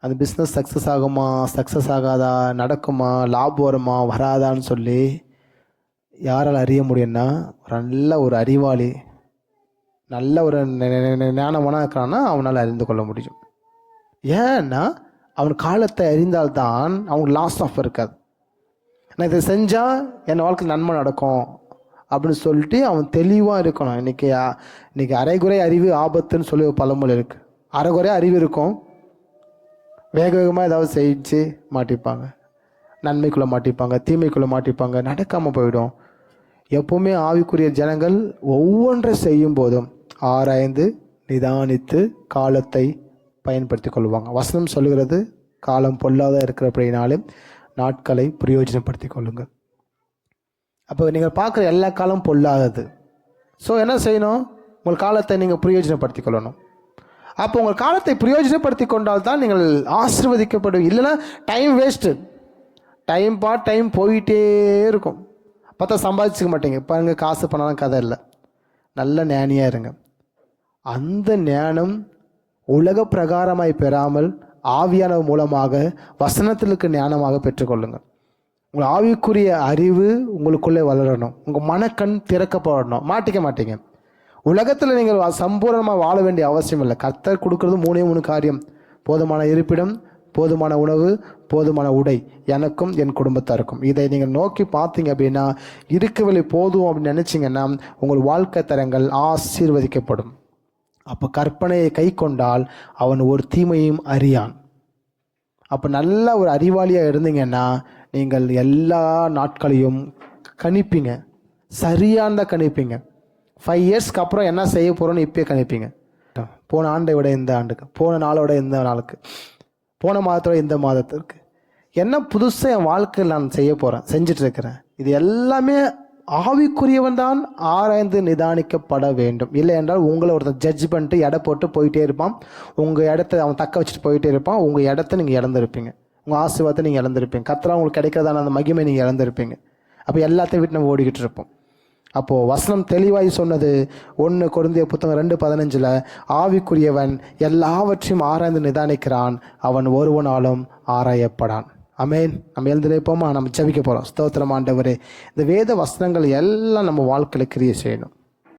Speaker 1: அந்த பிஸ்னஸ் சக்ஸஸ் ஆகுமா, சக்ஸஸ் ஆகாதா, நடக்குமா, லாபம் வருமா, வராதான்னு சொல்லி யாரால் அறிய முடியும்னா, நல்ல ஒரு அறிவாளி, நல்ல ஒரு ஞானவனாக இருக்கிறான்னா அவனால் அறிந்து கொள்ள முடியும். ஏன்னா அவன் காலத்தை அறிந்தால்தான் அவனுக்கு லாஸ் ஆஃப் இருக்காது. நான் இதை செஞ்சால் என் வாழ்க்கை நன்மை நடக்கும் அப்படின்னு சொல்லிட்டு அவன் தெளிவாக இருக்கணும். இன்னைக்கு அரைகுறை அறிவு ஆபத்துன்னு சொல்லி ஒரு பழமொழி இருக்கு. அரைகுறை அறிவு இருக்கும், வேக வேகமாக ஏதாவது செஞ்சு மாட்டிப்பாங்க, நன்மைக்குள்ளே மாட்டிப்பாங்க, தீமைக்குள்ளே மாட்டிப்பாங்க, நடக்காமல் போயிடும். எப்பவுமே ஆவிக்குரிய ஜனங்கள் ஒவ்வொன்றை செய்யும் போதும் ஆராய்ந்து நிதானித்து காலத்தை பயன்படுத்தி கொள்வாங்க. வசனம் சொல்லுகிறது, காலம் பொல்லாத இருக்கிறபடினாலே நாட்களை பிரயோஜனப்படுத்தி கொள்ளுங்கள். அப்போ நீங்கள் பார்க்குற எல்லா காலம் பொல்லாதது. ஸோ என்ன செய்யணும்? உங்கள் காலத்தை நீங்கள் பிரயோஜனப்படுத்தி கொள்ளணும். அப்போ உங்கள் காலத்தை பிரயோஜனப்படுத்தி கொண்டால் தான் நீங்கள் ஆசீர்வதிக்கப்படும். இல்லைன்னா டைம் வேஸ்ட்டு, டைம் போயிட்டே இருக்கும். பார்த்தா சம்பாதிச்சுக்க மாட்டீங்க. பாருங்க, காசு பண்ணலாம் கதை இல்லை. நல்ல ஞானியாக இருங்க. அந்த ஞானம் உலக பிரகாரமாய் பெறாமல் ஆவியான மூலமாக வசனத்தில் இருக்க ஞானமாக பெற்றுக்கொள்ளுங்கள். உங்கள் ஆவிக்குரிய அறிவு உங்களுக்குள்ளே வளரணும், உங்கள் மனக்கண் திறக்கப்படணும். மாட்டிக்க மாட்டீங்க. உலகத்தில் நீங்கள் சம்பூர்ணமாக வாழ வேண்டிய அவசியம் இல்லை. கர்த்தர் கொடுக்கறது 3 காரியம்: போதுமான இருப்பிடம், போதுமான உணவு, போதுமான உடை, எனக்கும் என் குடும்பத்தாருக்கும். இதை நீங்கள் நோக்கி பார்த்தீங்க அப்படின்னா, இருக்கவில்லை போதும் அப்படின்னு நினச்சிங்கன்னா உங்கள் வாழ்க்கை தரங்கள் ஆசீர்வதிக்கப்படும். அப்போ கற்பனையை கை கொண்டால் அவன் ஒரு தீமையும் அறியான். அப்போ நல்ல ஒரு அறிவாளியாக இருந்தீங்கன்னா நீங்கள் எல்லா நாட்களையும் கணிப்பீங்க, சரியானதாக கணிப்பீங்க. 5 இயர்ஸ்க்கு அப்புறம் என்ன செய்ய போகிறோன்னு இப்போயே கணிப்பீங்க. போன ஆண்டை விட இந்த ஆண்டுக்கு, போன நாளோட இந்த நாளுக்கு, போன மாதத்தோட இந்த மாதத்திற்கு என்ன புதுசாக என் வாழ்க்கையில் நான் செய்ய போகிறேன், செஞ்சிட்ருக்கிறேன். இது எல்லாமே ஆவிக்குரியவன் தான் ஆராய்ந்து நிதானிக்கப்பட வேண்டும். இல்லை என்றால் உங்களை ஒருத்தர் ஜட்ஜ் பண்ணிட்டு எடை போட்டு போயிட்டே இருப்பான். உங்கள் இடத்த அவன் தக்க வச்சுட்டு போயிட்டே இருப்பான். உங்கள் இடத்த நீங்கள் இழந்திருப்பீங்க. உங்கள் ஆசீர்வாதத்தை நீங்கள் இழந்திருப்பீங்க. கர்த்தரால் உங்களுக்கு கிடைக்கிறதான அந்த மகிமை நீங்கள் இழந்திருப்பீங்க. அப்போ எல்லாத்தையும் விட்டு நம்ம ஓடிக்கிட்டு இருப்போம். அப்போது வசனம் தெளிவாய் சொன்னது 1 கொரிந்தியர் புத்தகம் 2:15 ஆவிக்குரியவன் எல்லாவற்றையும் ஆராய்ந்து நிதானிக்கிறான், அவன் ஒருவனாலும் ஆராயப்படான். அமேன். நம்ம எழுந்து நிற்போமா? நம்ம ஜெபிக்க போகிறோம். ஸ்தோத்திரம் ஆண்டவரே, இந்த வேத வசனங்கள் எல்லாம் நம்ம வாழ்க்கையில் கிரியை செய்யணும்.